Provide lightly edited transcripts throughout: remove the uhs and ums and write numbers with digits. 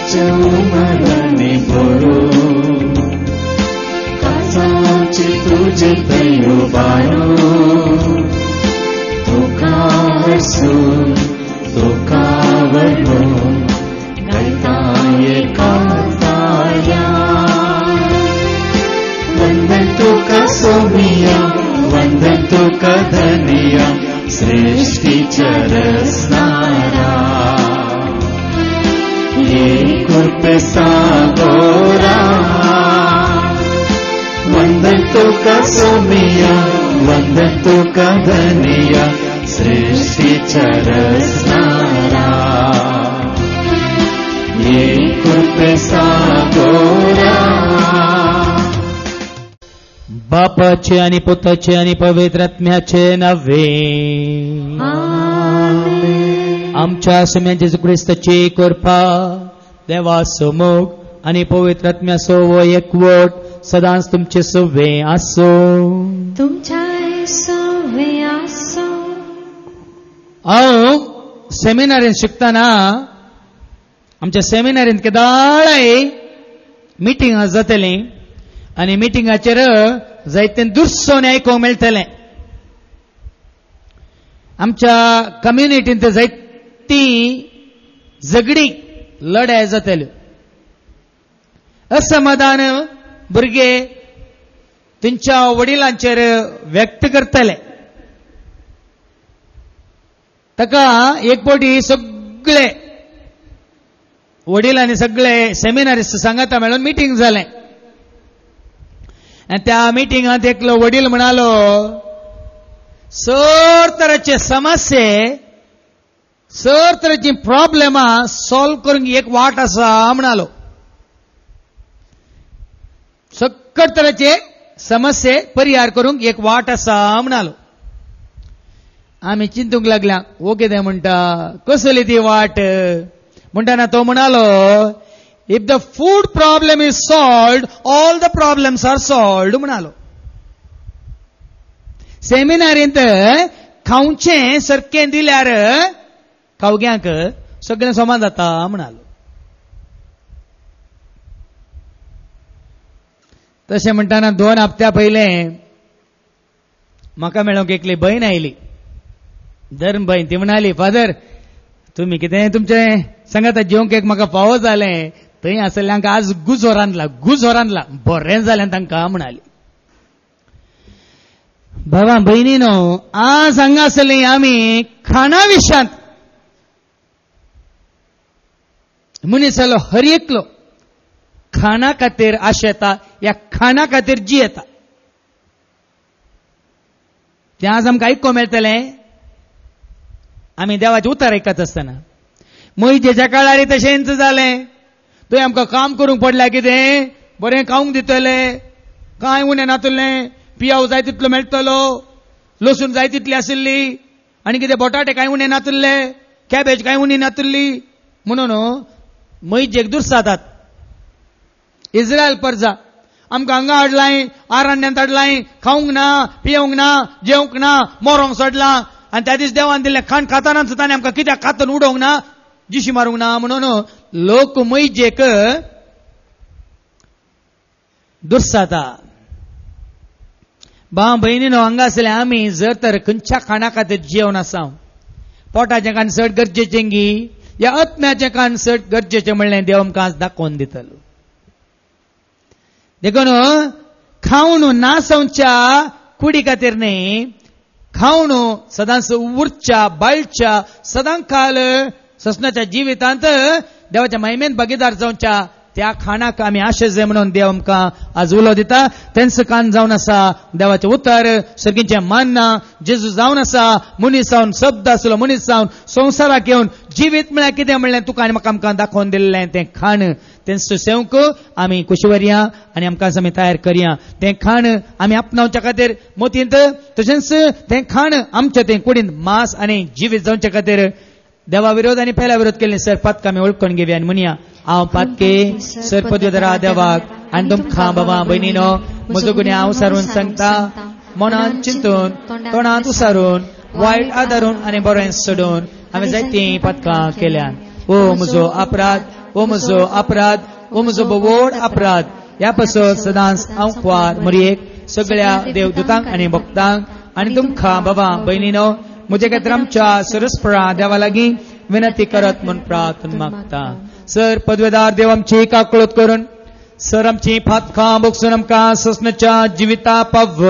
काळजाचे उमळणे भरो, काळजाचे तुझे तैयो बारो, तुका हसून तुका वरून गायता एकाताया. वंदन तुका सोमिया, वंदन तुका धनिया, सृष्टीच्या रचणारा. ये कृपे सागोरा, वंदन तुका सोमिया, वंदन तुका धनिया, सृष्टीच्या रचणारा. ये कृपे सागोरा. बापाचे आणि पुत्राचे आणि पवित्र आत्म्याचे नव्हे. आमच्या स्वामी येशू ख्रिस्ताची कृपा, देवाचो मोग आणि पवित्र आत्म्याचो वो एकवट सदांच तुमचे सोवे आसो. तुमच्या सोवे आसो. हांव सेमिनारीन शिकताना आमच्या सेमिनारीन केदाळाय मिटींग जातली आनी मिटिंगाचेर जायते दुर्सोन आयकूंक मेळटलें. आमच्या कम्युनिटींत जायती झगडी लढाय जातल्यो. असमाधान भुरगे तुमच्या वडिलांचेर व्यक्त करतले. ताका एक फावटी सगळे वडील आनी सगळे सेमिनारिस्ट सांगाता मेळून मिटींग जालें. आनी त्या मिटिंगांत एकलो वडील म्हणालो, सर तरेचे समस्ये, सर तरेची प्रॉब्लेमां सॉल्व करूंक एक वाट आसा म्हणालो. सकट तरेचे समस्ये परिहार करूंक एक वाट आसा म्हणालो. आमी चिंतूंक लागल्या, वो कितें म्हणटा, कसली ती वाट म्हणटाना तो म्हणालो, if the food problem is solved, all the problems are solved म्हणालो. सेमिनारींत खावचें सारकें दिल्यार खावग्यांक सगळें समान जाता म्हणालो. तशें म्हणटाना 2 हप्त्या पयले म्हाका मेळोंक एकली भयण आयली, धर्म भयण. ती म्हणाली, फादर तुमी कितें तुमचें सांगात जेवंक एक म्हाका फावो जालें, थंय आसल्ल्यांक आज गुजो रांदला बरें जालें तांकां म्हणाली. भावा भयणीनो, आज हांगा आसली आमी खाणा विशयांत. मनीस जालो हर एकलो खाणा खातीर आशेता, या खाणा खातीर जियेता. तें आज आमकां आयकूंक मेळटलें. आमी देवाचें उतर आयकत आसतना मोइजेच्या काळार तशेंच जालें. थंय आमकां काम करूंक पडलें, कितें बरें खावंक दितले, कांय उणें नातुल्लें, पियाव जाय तितलो मेळटलो, लसूण जाय तितली आशिल्ली, आनी कितें बटाटे कांय उणें नातुल्ले, कॅबेज कांय उणी नातुल्ली. म्हणून मोइजेक दुर्सातात. इस्रायल परजा आमकां हांगा हाडलाय, आरण्यांत हाडलाय, खावंक ना, पियोंक ना, जेवंक ना, मोरोंक सोडलां. आनी त्या दीस देवान दिल्लें खाण खाताना सुद्दां आमकां कित्याक खातून उडोवंक ना, जिशी मारूंक ना. म्हणून लोक मोइजेक दुर्साता. भाव भयणीनो, हांगा आसले आमी जर तर खंयच्या खाणा खातीर जेवण आसा, पोटाचें काणसट गरजेचें गी, या आत्म्याचें काणसट गरजेचें म्हणलें देव आमकां आज दाखोवन दितलो. देखून खावन नासवच्या कुडी खातीर न्ही, खावन सदांच उरच्या बाळच्या सदां काल ससनाच्या जिवितांत देवाच्या महिमेंत भागीदार जावच्या त्या खाणाक आमी आशे जाय म्हणून देव आमकां आज उलो दिता. तेंच कान जावन आसा देवाचें उतर, सर्गीचें मान्ना. जेजू जावन आसा मनीस जावन, शब्द आसलो मनीस जावन संवसाराक येवन जिवीत म्हळ्यार कितें म्हणलें तुका आनी म्हाका आमकां दाखोवन दिल्लें तें खाण. तें सेवंक आमी खुशी व्हरया आनी आमकां आमी तयार करया. तें खाण आमी आपणावच्या खातीर मोतींत, तशेंच तें खाण आमच्या तें कुडींत मांस आनी जिवीत जावचे खातीर देवा विरोध आनी पेला विरोध केल्ली सरपातक आमी वळखून घेवया आनी म्हणया, हांव पातके सरपद्योदरा देवाक आनी तुमकां बाबा भयणीनो म्हजो गुन्हे हांव सारून सांगता. मनांत चिंतून, तोंडांत उसारून, वायट आदारून आनी बरें सोडून हांवें जायतीं पातकां केल्यात. ओ म्हजो अपराध, ओ म्हजो अपराध, ओ म्हजो व्हड अपराध. ह्या पासत सदांच अंकवार मरयेक सगळ्या देवदूतांक आनी भक्तांक आनी तुमकां बाबा भयणीनो म्हजे खातीर आमच्या सरस्परा देवा लागीं विनंती करत म्हूण प्रार्थना मागता. सर पदवेदार देव आमची काकळत करून सर आमची फातकां बोगसून आमकां ससनाच्या जिविता पाव.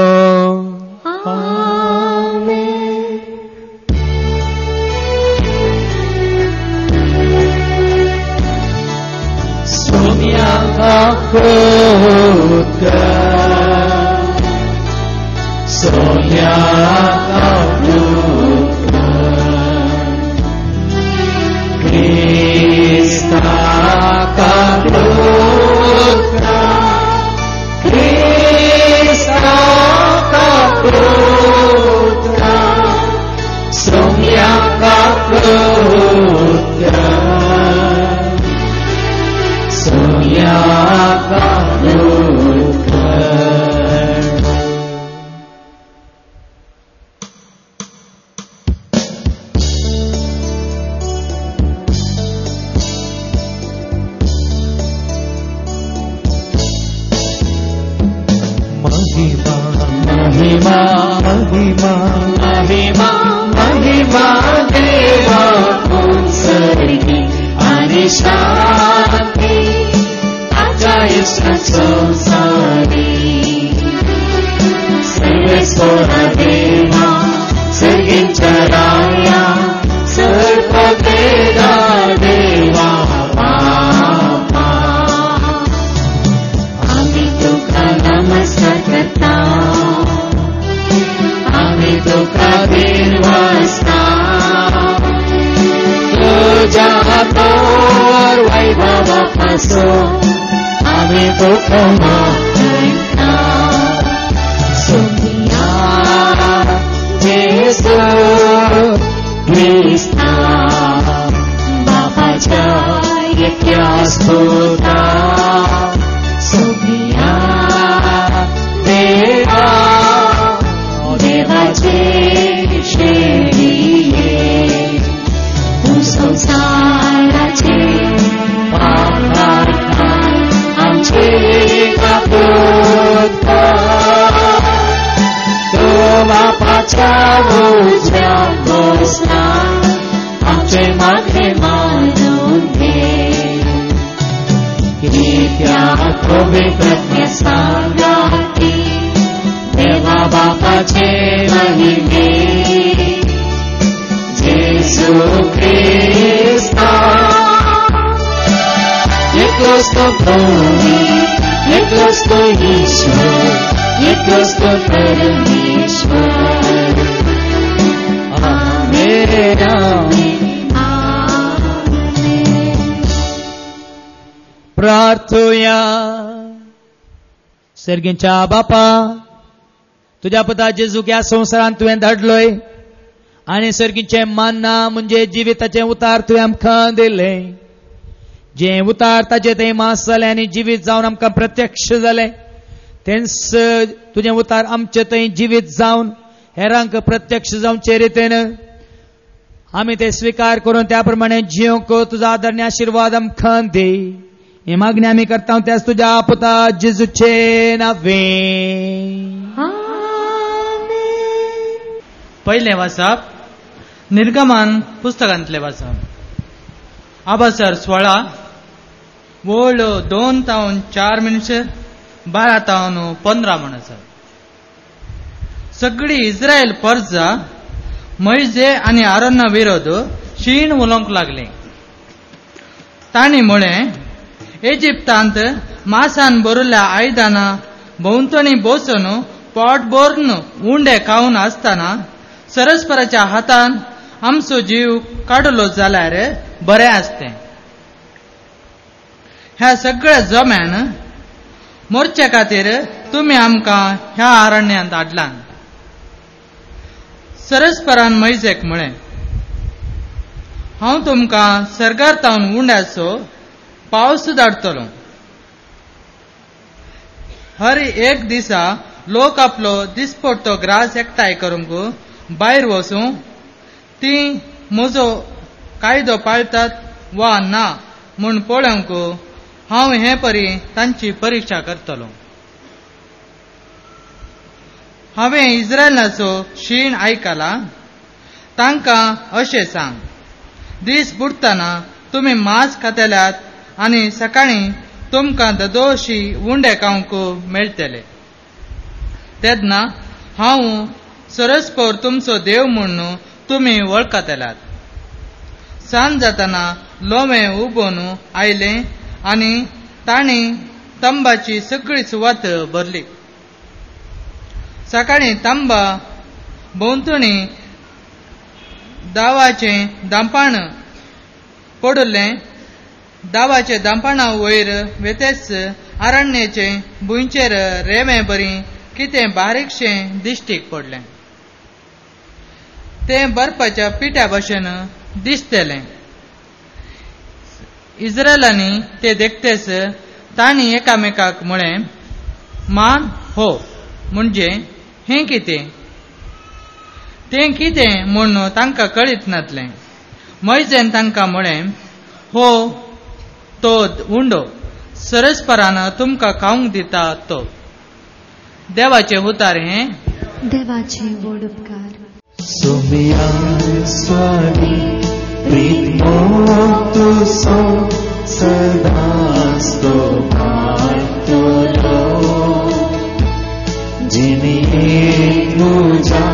प्रार्थुया. सर्गींच्या बापा तुझ्या पुता जेजूक ह्या संवसारांत तुवें धाडलोय आनी सर्गींचे मान्ना म्हणजे जिविताचे उतार तुवें आमकां दिले. जे उतार ताचे थंय मास जाले आनी जिवीत जावन आमकां प्रत्यक्ष जाले तेंच तुझे उतार आमचे थंय जिवीत जावन हेरांक प्रत्यक्ष जावचे रितीन आमी ते स्वीकार करून त्या प्रमाणे जियोंक तुझा आदरणी आशीर्वाद आमकां दी. ही मागणी आमी करता त्याच तुझ्या पुता जेजूचे नावे. पहिले वाचप निर्गमन पुस्तकांतले वाचप. आबासर 16 वळ 2 तावन 4 मिनट 12 तावन 15 म्हणत. सगळी इस्रायल परजा मैजे आनी आरोना विरोध शीण उलोवंक लागले. तांणी म्हळें इजिप्तांत मासान भरिल्ल्या आयदनां भोंवतणी बसून पोट भरून उंडे खावन आसतना सरस्पराच्या हातान आमचो जीव काडलो जाल्यार बरें आसतें. ह्या सगळ्या जम्यान मोरचे खातीर तुमी आमकां ह्या अरण्यांत हाडलां. सरस्परान मैजेक म्हळें हांव तुमकां सर्गार्तावन उंड्याचो पावस धाडटलो. हर एक दिसा लोक आपलो दिसपट्टो ग्रास एकठांय करूंक भायर वचूं ती म्हजो कायदो पाळटात वा ना म्हूण पळोवंक हांव हे परी तांची परिक्षा करतलो. हांवें इस्रायलाचो शीण आयकला. तांकां अशें सांग, दीस बुडटना तुमी मांस खातल्यात आनी सकाळीं तुमकां दोदोशी उंडे खावंक मेळटले. तेन्ना हांव सरस्पोर तुमचो देव म्हूण तुमी वळखतल्यात. सांज जातना लोमें उबोवन आयलें आनी तांणी तंबाची सगळी सुवात भरली. सकाळीं तंबा भोंवतणी दावाचें दांपाण पडलें. दावाचे दांपाणा वयर वेतेस आरण्याचे भुंयचेर रेवें बरी कितें बारीकशें दिश्टीक पडलें. तें बर्फाच्या पिठ्या भशेन दिसतलें. इस्रायलांनी ते देखतेस तांणी एकामेकाक म्हळें, मान हो म्हणजे हें कितें? तें कितें म्हूण तांकां कळीत नासलें. मोइजेन तांकां म्हळें, हो तो उंडो सरस्परान तुमकां खावंक दिता तो. देवाचें उतार हें. देवाचे व्हड उपकार. सुमिया स्वामी प्रीतमो तुसो सदास्तो पातलो. जिणी तुझा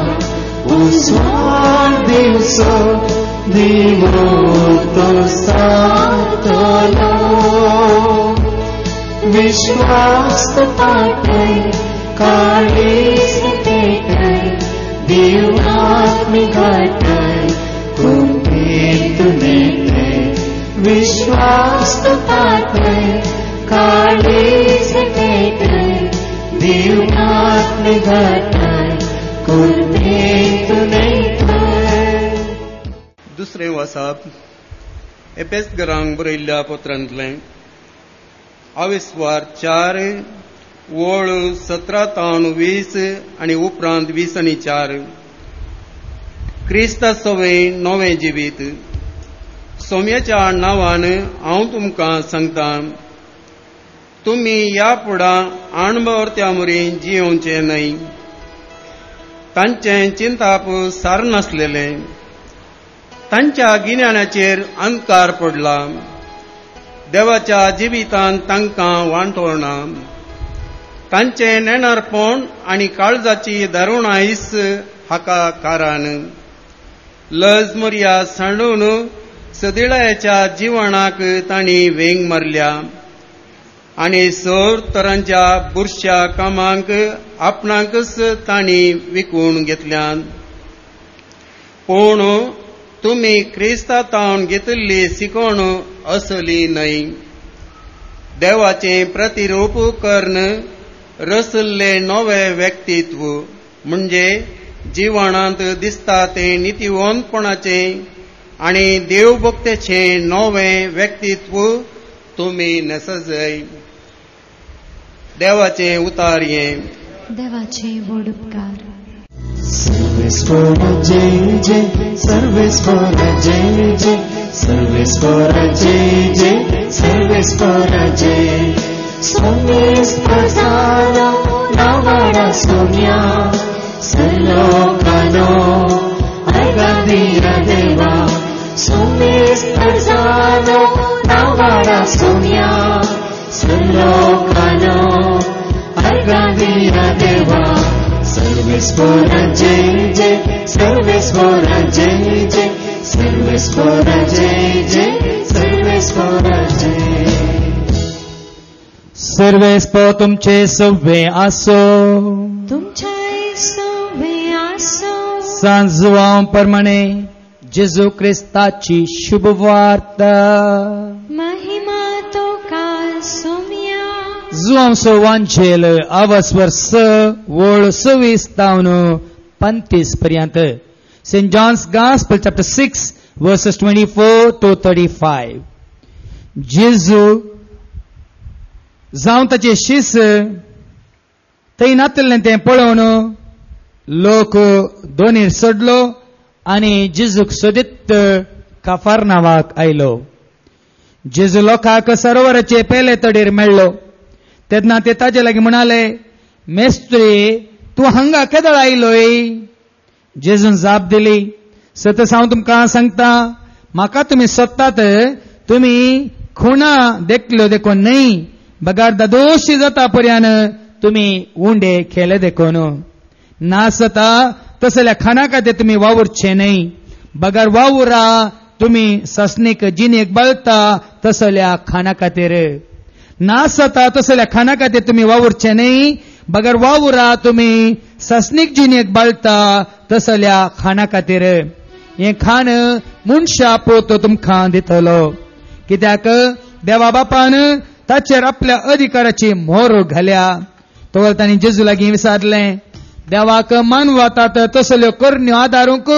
उसवार दिवसो दिवो तो सातलो. विश्वास पातय काळीस पेटय दिवात्मी घाटय कुंभीत नेते. विश्वास पातय काळीस पेटय दिवात्मी घाटय कुंभीत नेते. दुसरें वाचप एपेसकारांक बरयल्ल्या पत्रांतलें 4 वळ 17-20 आनी उपरांत 20 आनी 4. क्रिस्ता सवें नवें जिवीत. सोम्याच्या नांवान हांव तुमकां सांगतां, तुमी ह्या फुडां आणभरत्या मेरेन जियोवचें न्हय. तांचें चिंताप सार नासलेलें. तांच्या गिन्यानाचेर अंधकार पडला. देवाच्या जिवितांत तांकां वांटोळ ना. तांचें नेणारपण आनी काळजाची दारुणायस हाका कारण. लज मोरया सांडून सदिळाच्या जिवणाक तांणी वेंग मारल्या आनी सर तरांच्या बुरश्या कामांक आपणाकच तांणी विकून घेतल्यात. पूण तुमी क्रिस्तांतावन घेतिल्ली शिकवण असली न्हय. देवाचें प्रतिरूप करून रचल्ले नवे व्यक्तित्व म्हणजे जिवणांत दिसता तें नितीवंतपणाचें आनी देवभक्तेचें नवें व्यक्तित्व तुमी नेसजय. देवाचें उतार हें. देवाचे व्हड उपकार. सर्वेस्वरा जय जय सर्वेस्वरा जय जय सर्वेस्वरा जय जय सर्वेस्वरा जय. सोमेस्परजानो नावाडा सोम्या सर्लोकानो अर्गदीरा देवा. सोमेस्परजानो नावाडा सोम्या सर्लोकानो अर्गदीरा देवा. सर्वेस्वरा जय जय सर्वेस्वरा जय जय सर्वेस्वरा जय जय सर्वेस्वरा जय. सर्वेस्प तुमचे सव्वे आसो. तुमचे सव्वे आसो. सांजवां परमणे जेजू क्रिस्ताची शुभ वार्ता. महिमा तोका सोम्या. जुआंसो वांचेल आवस्वर 6 वळ 26-35 पर्यंत. St. John's Gospel chapter 6 verses 24 to 35. जेजू जावं ताचे शिस थंय नातलें तें पळोवन लोक दोनीर सोडलो आनी जेजूक सोदीत काफारनावाक आयलो. जेजू लोकांक सरोवराचे पयले तडीर मेळ्ळो तेन्ना ते ताजे लागीं म्हणाले, मेस्त्री तूं हांगा केदळ आयलोय? जेजून जाप दिली, सतत हांव तुमकां सांगता, म्हाका तुमी सोदतात, तुमी खुणा देखल्यो देखून न्हय, बगार दोशी जाता पर्यान तुमी उंडे खेले देखून. नास जाता तसल्या खाना खातीर तुमी वावुरचे न्हय, बगार वावुरा तुमी ससनीक जिणेक बळटा तसल्या खाना खातीर. नास जाता तसल्या खाना खातीर तुमी वावुरचे न्हय, बगार वावुरा तुमी ससनीक जिणेक बळटा तसल्या खाना खातीर. हें खाण मनशा पोतो तुमकां दितलो, कित्याक देवा बापान ताचेर आपल्या अधिकाराची मोहर घाल्या. तो तांणी जेजू लागीं विचारलें, देवाक मानवतात तसल्यो करण्यो आदारूंक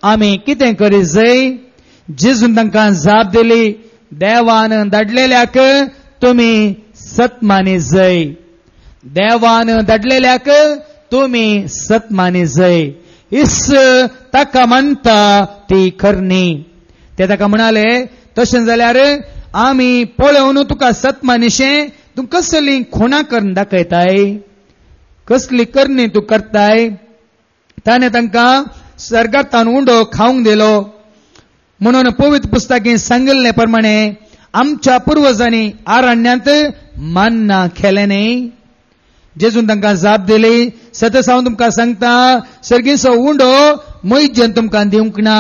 आमी कितें करी जाय? जेजून तांकां जाप दिली, देवान धाडलेल्याक तुमी सत मानी जाय. देवान धाडलेल्याक तुमी सत मानी जाय. इस ताका म्हणटा ती करणी. ते ताका म्हणाले, तशें जाल्यार आमी पळोवन तुका सत मानिशें तूं कसली खुणां करून दाखयताय, कसली करणी तूं करताय. ताणें तांकां सर्गांतान उंडो खावंक दिलो. म्हणून पवित्र पुस्तकांत सांगिल्ले प्रमाणे आमच्या पुर्वजांनी आरण्यांत मान्ना खेलें न्हय. जेजून तांकां जाप दिली, सतत हांव तुमकां सांगता, सर्गीचो उंडो मोयजेन तुमकां दिवंक ना,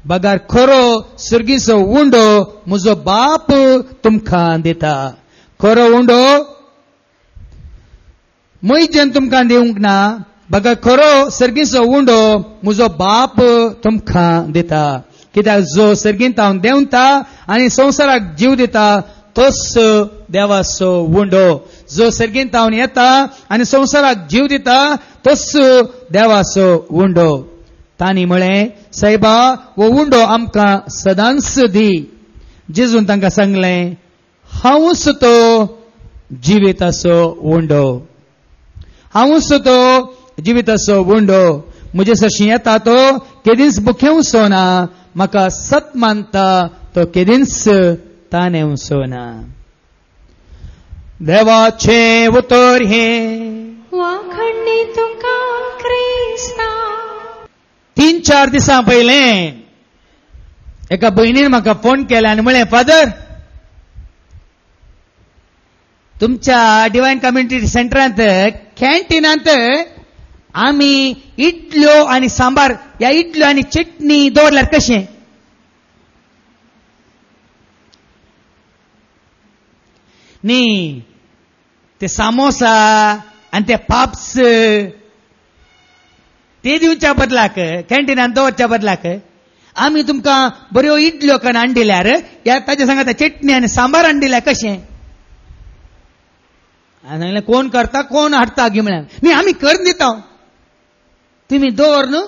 बगार खरो सर्गीचो उंडो म्हजो बाप तुमकां दिता. खरो उंडो मोयजेन तुमकां दिवंक ना, बगार खरो सर्गीचो उंडो म्हजो बाप तुमकां दिता. कित्याक जो सर्गींत हांव देंवता आनी संवसाराक जीव दिता तोच देवाचो उंडो. जो सर्गींत हांव येता आनी संवसाराक जीव दिता तोच देवाचो उंडो. तांणी म्हळें, सायबा वो उंडो आमकां सदांच दी. जेजून तांकां सांगलें, हांवूच तो जिविताचो उंडो. हांवूच तो जिविताचो उंडो. म्हजे सरशी येता तो केदींच भुकें उसोना, म्हाका सत मानता तो केदींच ताणें उसोना. देवाचे उतर हे वाखडणी तुका क्रिस्ता. 3-4 दिसां पयले एका भयणीन म्हाका फोन केला आनी म्हळें, फादर तुमच्या डिवायन कम्युनिटी सेंटरांत कॅन्टीनांत आमी इडल्यो आनी सांबार, ह्या इडल्यो आनी चटणी दवरल्यार कशें? न्ही ते सामोसा आनी ते पाप्स ते दिवच्या बदलाक, कॅन्टीनांत दवरच्या बदलाक आमी तुमकां बऱ्यो इडल्यो करून हाडिल्यार ह्या ताच्या सांगात चटणी आनी सांबार हाडिल्यार कशें? सांगलें, कोण करता कोण हाडटा गी म्हळ्यार. न्ही आमी करून दिता, तुमी दवर न्हू,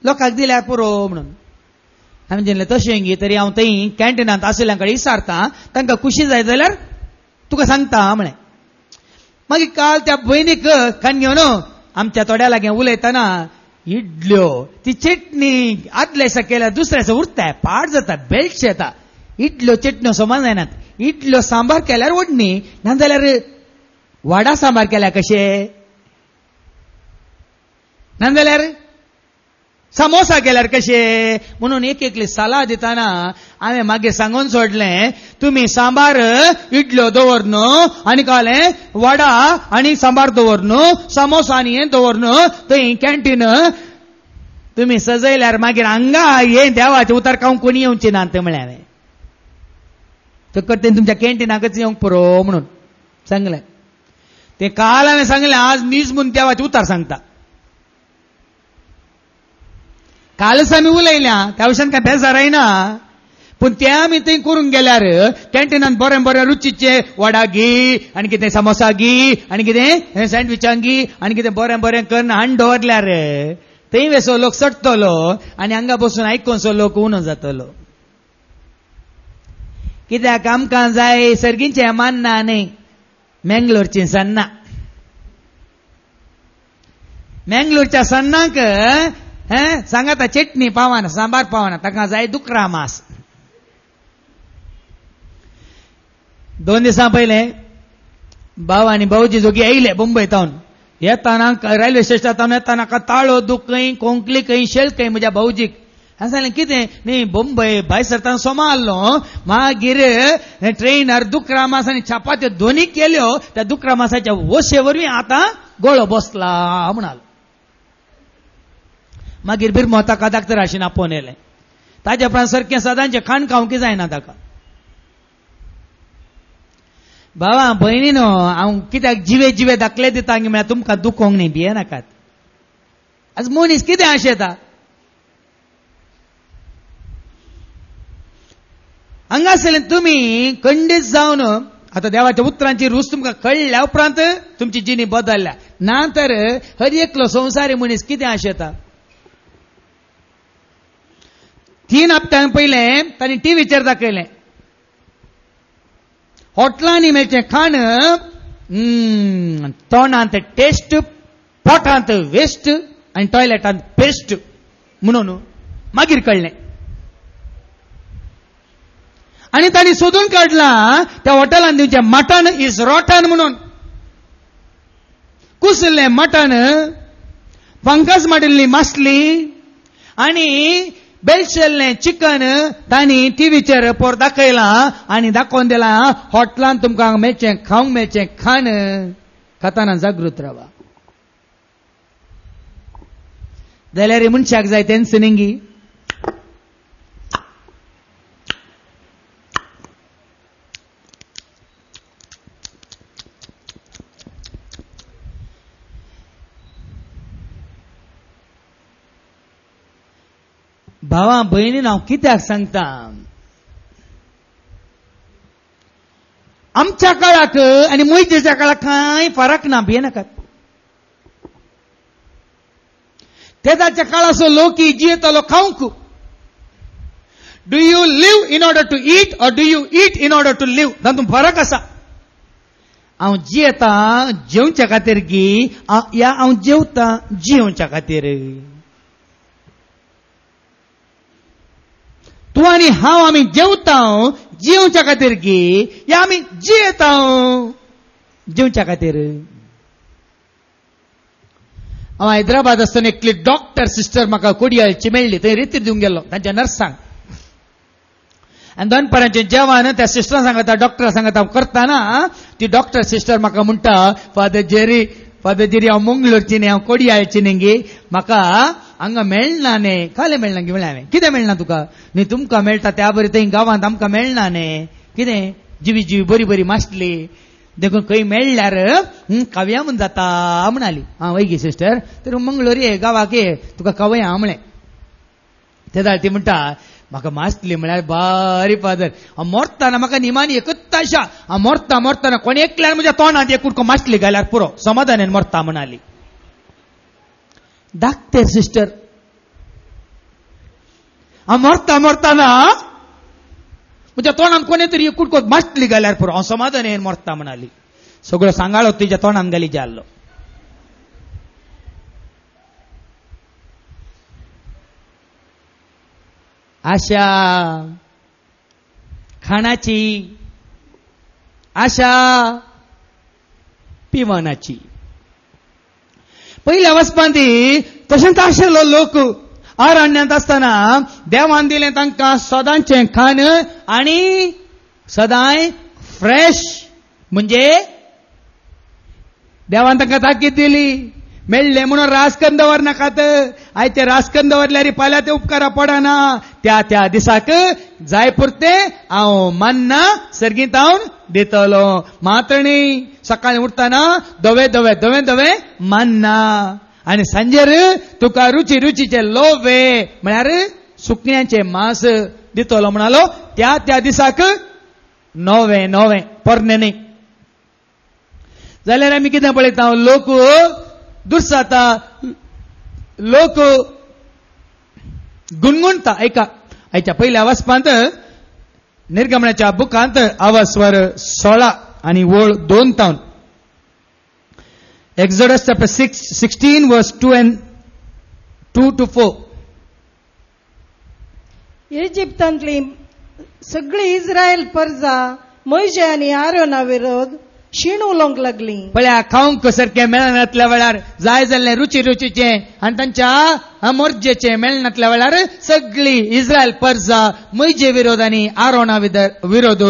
लोकांक दिल्यार पुरो म्हणून. हांवें चिंतलें तशें गी, तरी हांव थंय कॅन्टीनांत आशिल्ल्यां कडेन विचारता, तांकां खुशी जाय जाल्यार तुका सांगता म्हळें. मागीर काल त्या भयणीक काण घेवन आमच्या तोड्या लागीं उलयतना, इडल्यो ती चटणी आदल्या केल्यार दुसऱ्याचो उरता, पाड जाता, बेल्ट येता. इडल्यो चटण्यो समान जायनात. इडल्यो सांबार केल्यार वडणी, नाजाल्यार वाडा सांबार केल्यार कशें, नाजाल्यार समोसा केल्यार कशें. म्हणून एक एकली सलाह दिताना हांवें मागीर सांगून सोडलें, तुमी सांबार इडल्यो दवर न्हू आनी कालें वडा आनी सांबार दवर न्हू, समोसा आनी हें दवर न्हू. थंय कॅन्टीन तुमी सजयल्यार मागीर हांगा हें देवाचें उतर खावंक कोणी येवचें ना तें म्हळें हांवें. तो करते तुमच्या कॅन्टीनाकच येवंक पुरो म्हणून सांगलें. ते काल हांवें सांगलें, आज न्यूज म्हणून देवाचें उतार सांगता. कालच आमी उलयल्या, त्या विशयान काय बेजार जायना, पूण ते आमी थंय करून गेल्यार कॅन्टीनांत बरें बरें रुचीचे वडा घी आनी कितें समोसा घी आनी कितें सँडविचां घी आनी कितें बरें बरें करून हाडून दवरल्यार थंय वेसो लोक सडटलो आनी हांगा बसून आयकोनसो लोक उणो जातलो. कित्याक आमकां जाय सर्गींचें मान्ना न्हय, मँगलोरचीं सन्नां. मँगलोरच्या सन्नाक सांगाता चटणी पावना, सांबार पावना, ताका जाय दुकरा मास. 2 दिसां पयले भाव आनी भाऊजी जोगी येयले मुंबयतावन. येताना रेल्वे स्टेशनांत येताना ताळो दुखय कोंकलीकय शेळकय म्हज्या भाऊजीक. हांवें सांगलें कितें न्ही मुंबय भायर सरताना सोमा आहलो मागीर ट्रेनार दुकरा मास आनी चपात्यो दोनी केल्यो त्या दुकरा मासाच्या वोशे वरवीं आतां गोळो बसला म्हणालो. मागीर बिरमो ताका डाक्टर आशिना आपोवन येलें. ताज्या उपरांत सारकें सदांचें खाण खावंक जायना ताका. बाबा भयणीनो हांव कित्याक जिवे जिवे दाखले दिता म्हळ्यार तुमकां दुखोवंक न्ही भियेनाकात. आज मनीस कितें आशेता हांगासरल्यान तुमी खंडीत जावन आतां देवाच्या उतरांची रूच तुमकां कळ्ळ्या उपरांत तुमची जिणी बदलल्या. ना तर हर एकलो संवसारी मनीस कितें आशेता. 3 हप्त्यां पयले तांणी टीव्हीचेर दाखयलें हॉटलांनी मेळचें खाण तोंडांत टेस्ट पोटांत वेस्ट आनी टॉयलेटांत पेस्ट म्हणून मागीर कळ्ळें. आनी तांणी सोदून काडलां त्या हॉटेलांत दिवचें मटन इज रॉटन म्हणून. कुसल्लें मटन फंगस माडिल्ली मासली आनी बेलशेल्लें चिकन तांणी टीव्हीचेर पोर दाखयलां आनी दाखोवन दिलां हॉटेलांत तुमकां मेळचें खावंक मेळचें खाण खाताना जागृत रावा. जाल्यार मनशाक जाय तें सिनिंगी. भावा भयणीन हांव कित्याक सांगता आमच्या काळाक आनी मोयजेच्या काळाक कांय फरक ना भियेनाकात. तेदाच्या काळाचो लोक जियेतालो खावंक. Do you live in order to eat or do you eat in order to live तातूंत फरक आसा. हांव जियेता जेवच्या खातीर गी या हांव जेवता जियोवच्या खातीर. तूं आनी हांव आमी जेवता जियोवच्या खातीर गी या आमी जियेता जेवच्या खातीर. हांव हैदराबाद आसतना एकली डॉक्टर सिस्टर म्हाका कोडयाळची मेळ्ळी. थंय रितीर दिवंक गेल्लो तांच्या नर्सांक. आनी दनपाराचें जेवण त्या सिस्टरां सांगता डॉक्टरा सांगता हांव करतना ती डॉक्टर सिस्टर म्हाका म्हणटा फादर जेरी हांव मंगळूरची न्ही हांव कोडयाळची न्ही गे म्हाका हांगा मेळना न्ही. खाले मेळना गे म्हळ्यार हांवें. कितें मेळना तुका न्ही तुमकां मेळटा त्या बरी थंय गांवांत आमकां मेळना न्ही. कितें जिवी जिवी बरी बरी मासली देखून खंय मेळ्ळ्यार काव्या म्हूण जाता म्हणाली. हां वय गे सिस्टर तर मंगळूर ये गांवाक ये तुका कवया म्हळें. तेदाळ ती म्हणटा म्हाका मासली म्हळ्यार बारी फादर हांव मोरतना म्हाका निमानी एकच आशा हांव मोरतना कोणी एकल्यार म्हज्या तोंडांत एक कुडको मासली घाल्यार पुरो समाधानान मोरता म्हणाली. धाकटे सिस्टर हांव मोरतना म्हज्या तोंडांत कोणे तरी एक कुडको मासली घाल्यार पुरो हांव समाधानान मोरता म्हणाली. सगळो सांगाळो तिच्या तोंडांत घाली जाल्लो. आशा खाणाची आशा पिवनाची. पयल्या वचपांती तशेंच आशिल्लो लोक अरण्यांत आसतना देवान दिलें तांकां सदांचें खाण आनी सदांय फ्रेश. म्हणजे देवान तांकां ताकीद दिली मेळ्ळें म्हणून रासकन दवरनाकात. आयचे रासकन दवरल्यार फाल्यां ते उपकारा पडना. त्या त्या दिसाक जाय पुरते हांव मन्ना सर्गीतावन दितलो. मात्र न्ही सकाळीं उठतना दवे दवे दवे दवे मन्ना आनी सांजेर तुका रुची रुचीचे लोवे म्हळ्यार सुकण्यांचे मांस दितलो म्हणालो. त्या त्या दिसाक नवे नवे पोरणे न्ही. जाल्यार आमी कितें पळयता लोक दुर्साता लोक गुणगुणता. ऐका आयच्या पयल्या वचपांत निर्गमनाच्या बुकांत अवस्वर 16 आनी वळ 2 तावन Exodus chapter 16 verse 2 to 4. इजिप्तांतली सगळी इस्रायल परजा मोइजे आनी आरोना विरोध शीण उलोवंक लागली. पळया खावंक सारखें मेळनातल्या वेळार जाय जाल्लें रुची रुचीचें आनी तांच्या मोर्जेचें मेळनातल्या वेळार सगळी इस्रायल परजा मोइजे विरोध आनी आरोना विरोध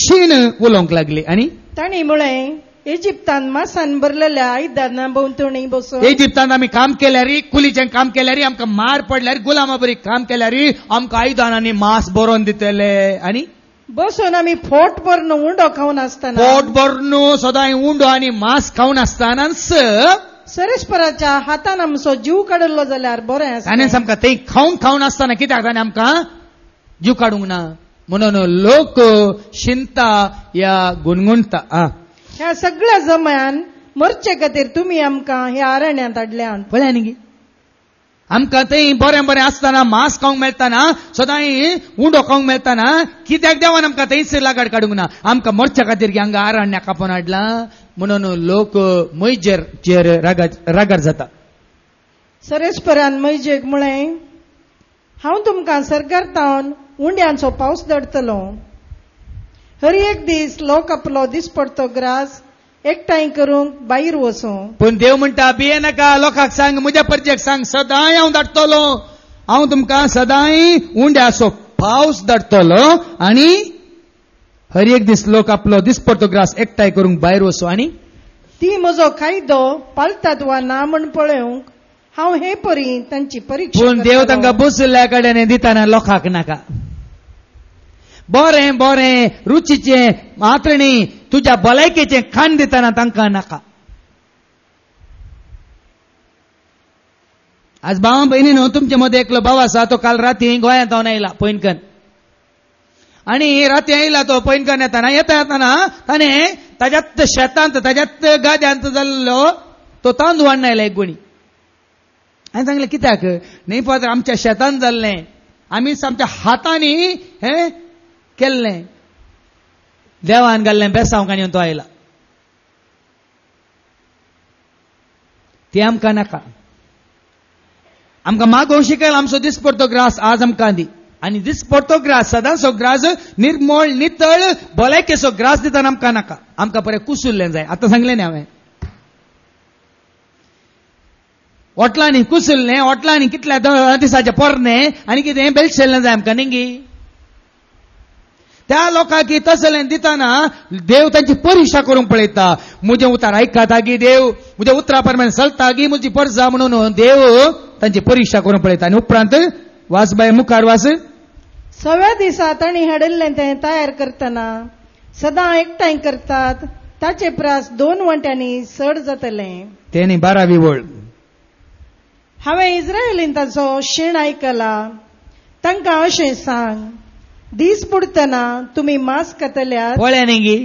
शीण उलोवंक लागली. आनी तांणी म्हळें इजिप्तान मासान भरलेल्या आयदानां भोंवतणी बसून इजिप्तान आमी काम केल्यार कुलीचें काम केल्यार आमकां मार पडल्यार गुलामा बरी काम केल्यार आमकां आयदानांनी मांस बरोवन दितले. आनी बसून आमी फोट भरून उंडो खावन आसतना पोट भरून सदां उंडो आनी मांस खावन आसतानाच सरेस्पराच्या हातान आमचो जीव काडलो जाल्यार बरें आसलें. ताणें आमकां तें खावन आसतना कित्याक ताणें आमकां जीव काडूंक ना म्हणून लोक शिंता या गुणगुणता. ह्या सगळ्या जम्यान मरचे खातीर तुमी आमकां ह्या अरण्यांत हाडल्यात. पळय न्ही आमकां थंय बरें बरें आसतना मांस खावंक मेळटाना सदां उंडो खावंक मेळटाना कित्याक देवान आमकां थंयसर लागाड काडूंक ना आमकां मरच्या खातीर हांगा अरण्या कापून हाडलां म्हणून लोक मोइजेर रागार जाता. सरेस्परान मोइजेक म्हळें हांव तुमकां सरकारतावन उंड्यांचो पावस धडतलो. हर एक दीस लोक आपलो दिसपडतो ग्रास एकठांय करूंक भायर वचूं. पूण देव म्हणटा भिये नाका लोकांक सांग म्हज्या परजेक सांग सदांय हांव धाडटलो हांव तुमकां सदांय उंड्याचो पावस धाडटलो आनी हर एक दीस लोक आपलो दिसपडतो ग्रास एकठांय करूंक भायर वचूं. आनी ती म्हजो कायदो पाळटात वा ना म्हण पळोवंक हांव हे परी तांची परीक्षा पूण देव तांकां बुसल्या कडेन दिताना लोकांक नाका. बरें बरें रुचीचें मात्रणी तुज्या भलायकेचें खाण दिताना तांकां नाका. आज भावा भयणीनो तुमचे मदें एकलो भाव आसा तो काल राती गोंयांत जावन आयला पैनकन आनी राती आयला तो पैनकन येताना ताणें ताज्यात शेतांत ताज्यात गाद्यांत जाल्लो तो तांदूळ हाडून आयला एक गुणी. हांवें सांगलें कित्याक न्ही पात्र आमच्या शेतांत जाल्लें आमी आमच्या हातांनी हें केल्लें देवान घाल्लें बेसांवक आनी तो आयला. ती आमकां नाका. आमकां मागोवंक शिकयल आमचो दिसपडतो ग्रास आज आमकां दी आनी दिसपडतो ग्रास सदांचो ग्रास निर्मळ नितळ भलायकेचो ग्रास दिताना आमकां नाका. आमकां बरें कुसुल्लें जाय. आतां सांगलें न्ही हांवें ओटलांनी कुसुल्लें ओटलांनी कितल्या दिसाचें पोरनें आनी कितें बेलशेल्लें जाय आमकां न्ही. त्या लोकांक तसलें दिताना देव तांची परीक्षा करूंक पळयता. म्हजें उतर आयकता गी देव म्हज्या उतरा प्रमाणे चलता गी म्हजी परजा म्हणून देव तांची परीक्षा करूंक पळयता. आनी उपरांत वास बाय मुखार वास. 6व्या दिसा तांणी हाडिल्लें तें तयार करतना सदां एकठांय करतात ताचे प्रास 2 वंट्यांनी चड जातलें. तेणी 12वी वळ. हांवें इस्रायलीन ताचो शीण आयकला. तांकां अशें सांग दीस बुडतना तुमी मांस खातल्यात. पळय न्ही गी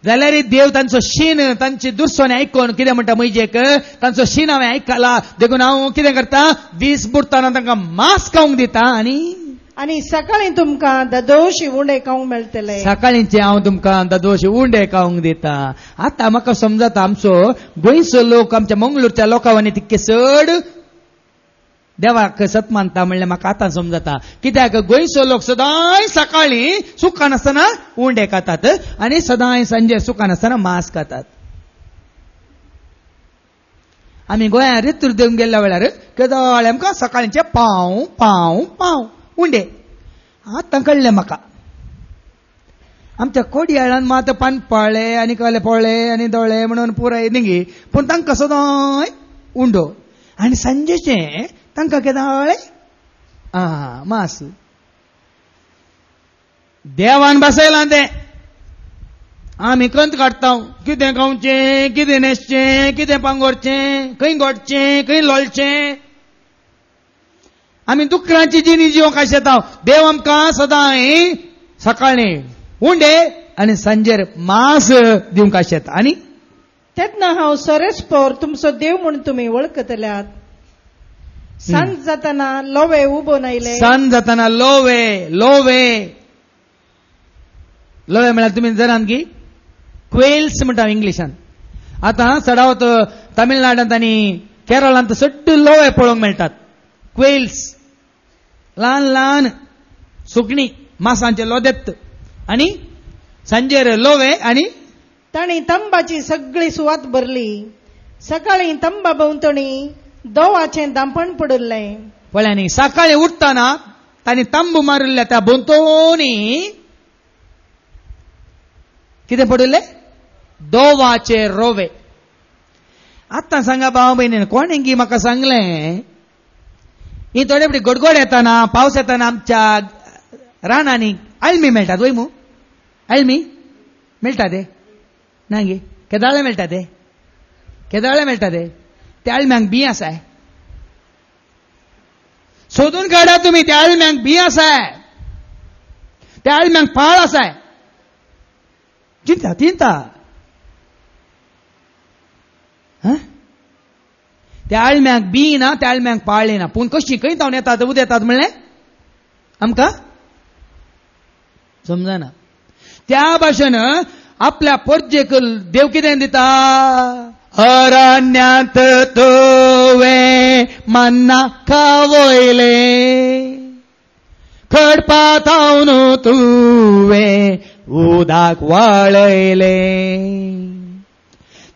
जाल्यार देव तांचो शीण तांची दुरसोने आयकून कितें म्हणटा म्हजेक तांचो शीण हांवें आयकला देखून हांव कितें करता दीस बुडतना तांकां मांस खावंक दिता आनी सकाळीं तुमकां ददोशी उंडे खावंक मेळटले. सकाळींचे हांव तुमकां ददोशी उंडे खावंक दिता. आतां म्हाका समजता आमचो गोंयचो लोक आमच्या मंगळूरच्या लोकांनी तितके चड देवाक सत मानता म्हणल्यार म्हाका आतां समजता. कित्याक गोंयचो लोक सदांय सकाळीं सुखान आसतना उंडे खातात आनी सदांय सांजे सुखान आसतना मांस खातात. आमी गोंयांत रितूर देवूंक गेल्ल्या वेळार केदोळे आमकां सकाळींचे पाव पाव पाव उंडे. आतां कळ्ळें म्हाका आमच्या कोडयाळान मात पानपाळे आनी काले पोळे आनी दोळे म्हणून पुराय न्ही पूण तांकां सदांय उंडो आनी सांजेचें तांकां केदाळे मांस. देवान बसयलां तें आमी कंत काडटा कितें खावचें कितें न्हेसचें कितें पांगोरचें खंय घोडचें खंय लोळचें. आमी दुकरांची जिणी जिवंक आशेता. देव आमकां सदांय सकाळीं उंडे आनी सांजेर मांस दिवंक आशेता. आनी तेन्ना हांव सरेस्पोर तुमचो देव म्हूण तुमी वळखतल्यात. सांज जातना लोवे उबोन आयले. सांज जातना लोवे लोवे लोवे म्हळ्यार तुमी जाणात की क्वेल्स म्हणटा इंग्लिशान. आतां चडावत तामिळनाडांत आनी केरळांत सट्ट लोवे पळोवंक मेळटात. क्वेल्स ल्हान ल्हान सुकणी मांसांचे लोदेत आनी सांजेर लोवे आणि ताणी तंबाची सगळी सुवात भरली. सकाळी तंबा भोंवतणी दोवाचें दांपण पडलें. पळ्यांनी सकाळी उठताना तांणी तंबू मारिल्ल्या त्या भोंवतणी कितें पडले? दोवाचे रोवे. आतां सांगा भाव भयणीन, कोणें गी म्हाका सांगलें, ही थोडे फावटी गडगड येताना पावस येताना आमच्या रानांनी आळमी मेळटात वय मू. आळमी मेळटा ते ना गे? केदाळे मेळटा ते? केदाळे मेळटा ते? त्या आळम्यांक बी आसाय? सोदून काडा तुमी. त्या आळम्यांक बी आसाय, त्या आळम्यांक पाळ आसाय. चिंता चिंता त्या आळम्यांक बी ना, त्या आळम्यांक पाळ्ळे ना. पूण कशी खंय जावन येतात उदें येतात म्हणलें आमकां समजना. त्या भाशेन आपल्या परजेक देव कितें दिता? अरण्यांत तुवें मन्ना खावयले, खडपातावन तुवें उदाक वाळयले.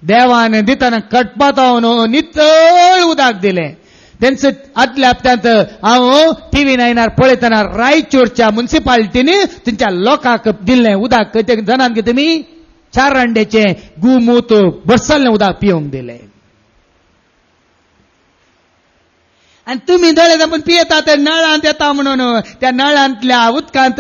देवान दिताना खडपातावन नितळ उदाक दिलें. तेंच आदल्या हप्त्यांत हांव टीव्ही 9 पळयतना रायचूरच्या म्युनिसिपालिटीनी थंयच्या लोकांक दिल्लें उदक. जनान कितें तुमी 4 अंड्याचे गुमूत बरसल्लें उदक पिवंक दिलें. आनी तुमी दोळे जावन पियेता ते नळांत येता म्हणून. त्या नळांतल्या उदकांत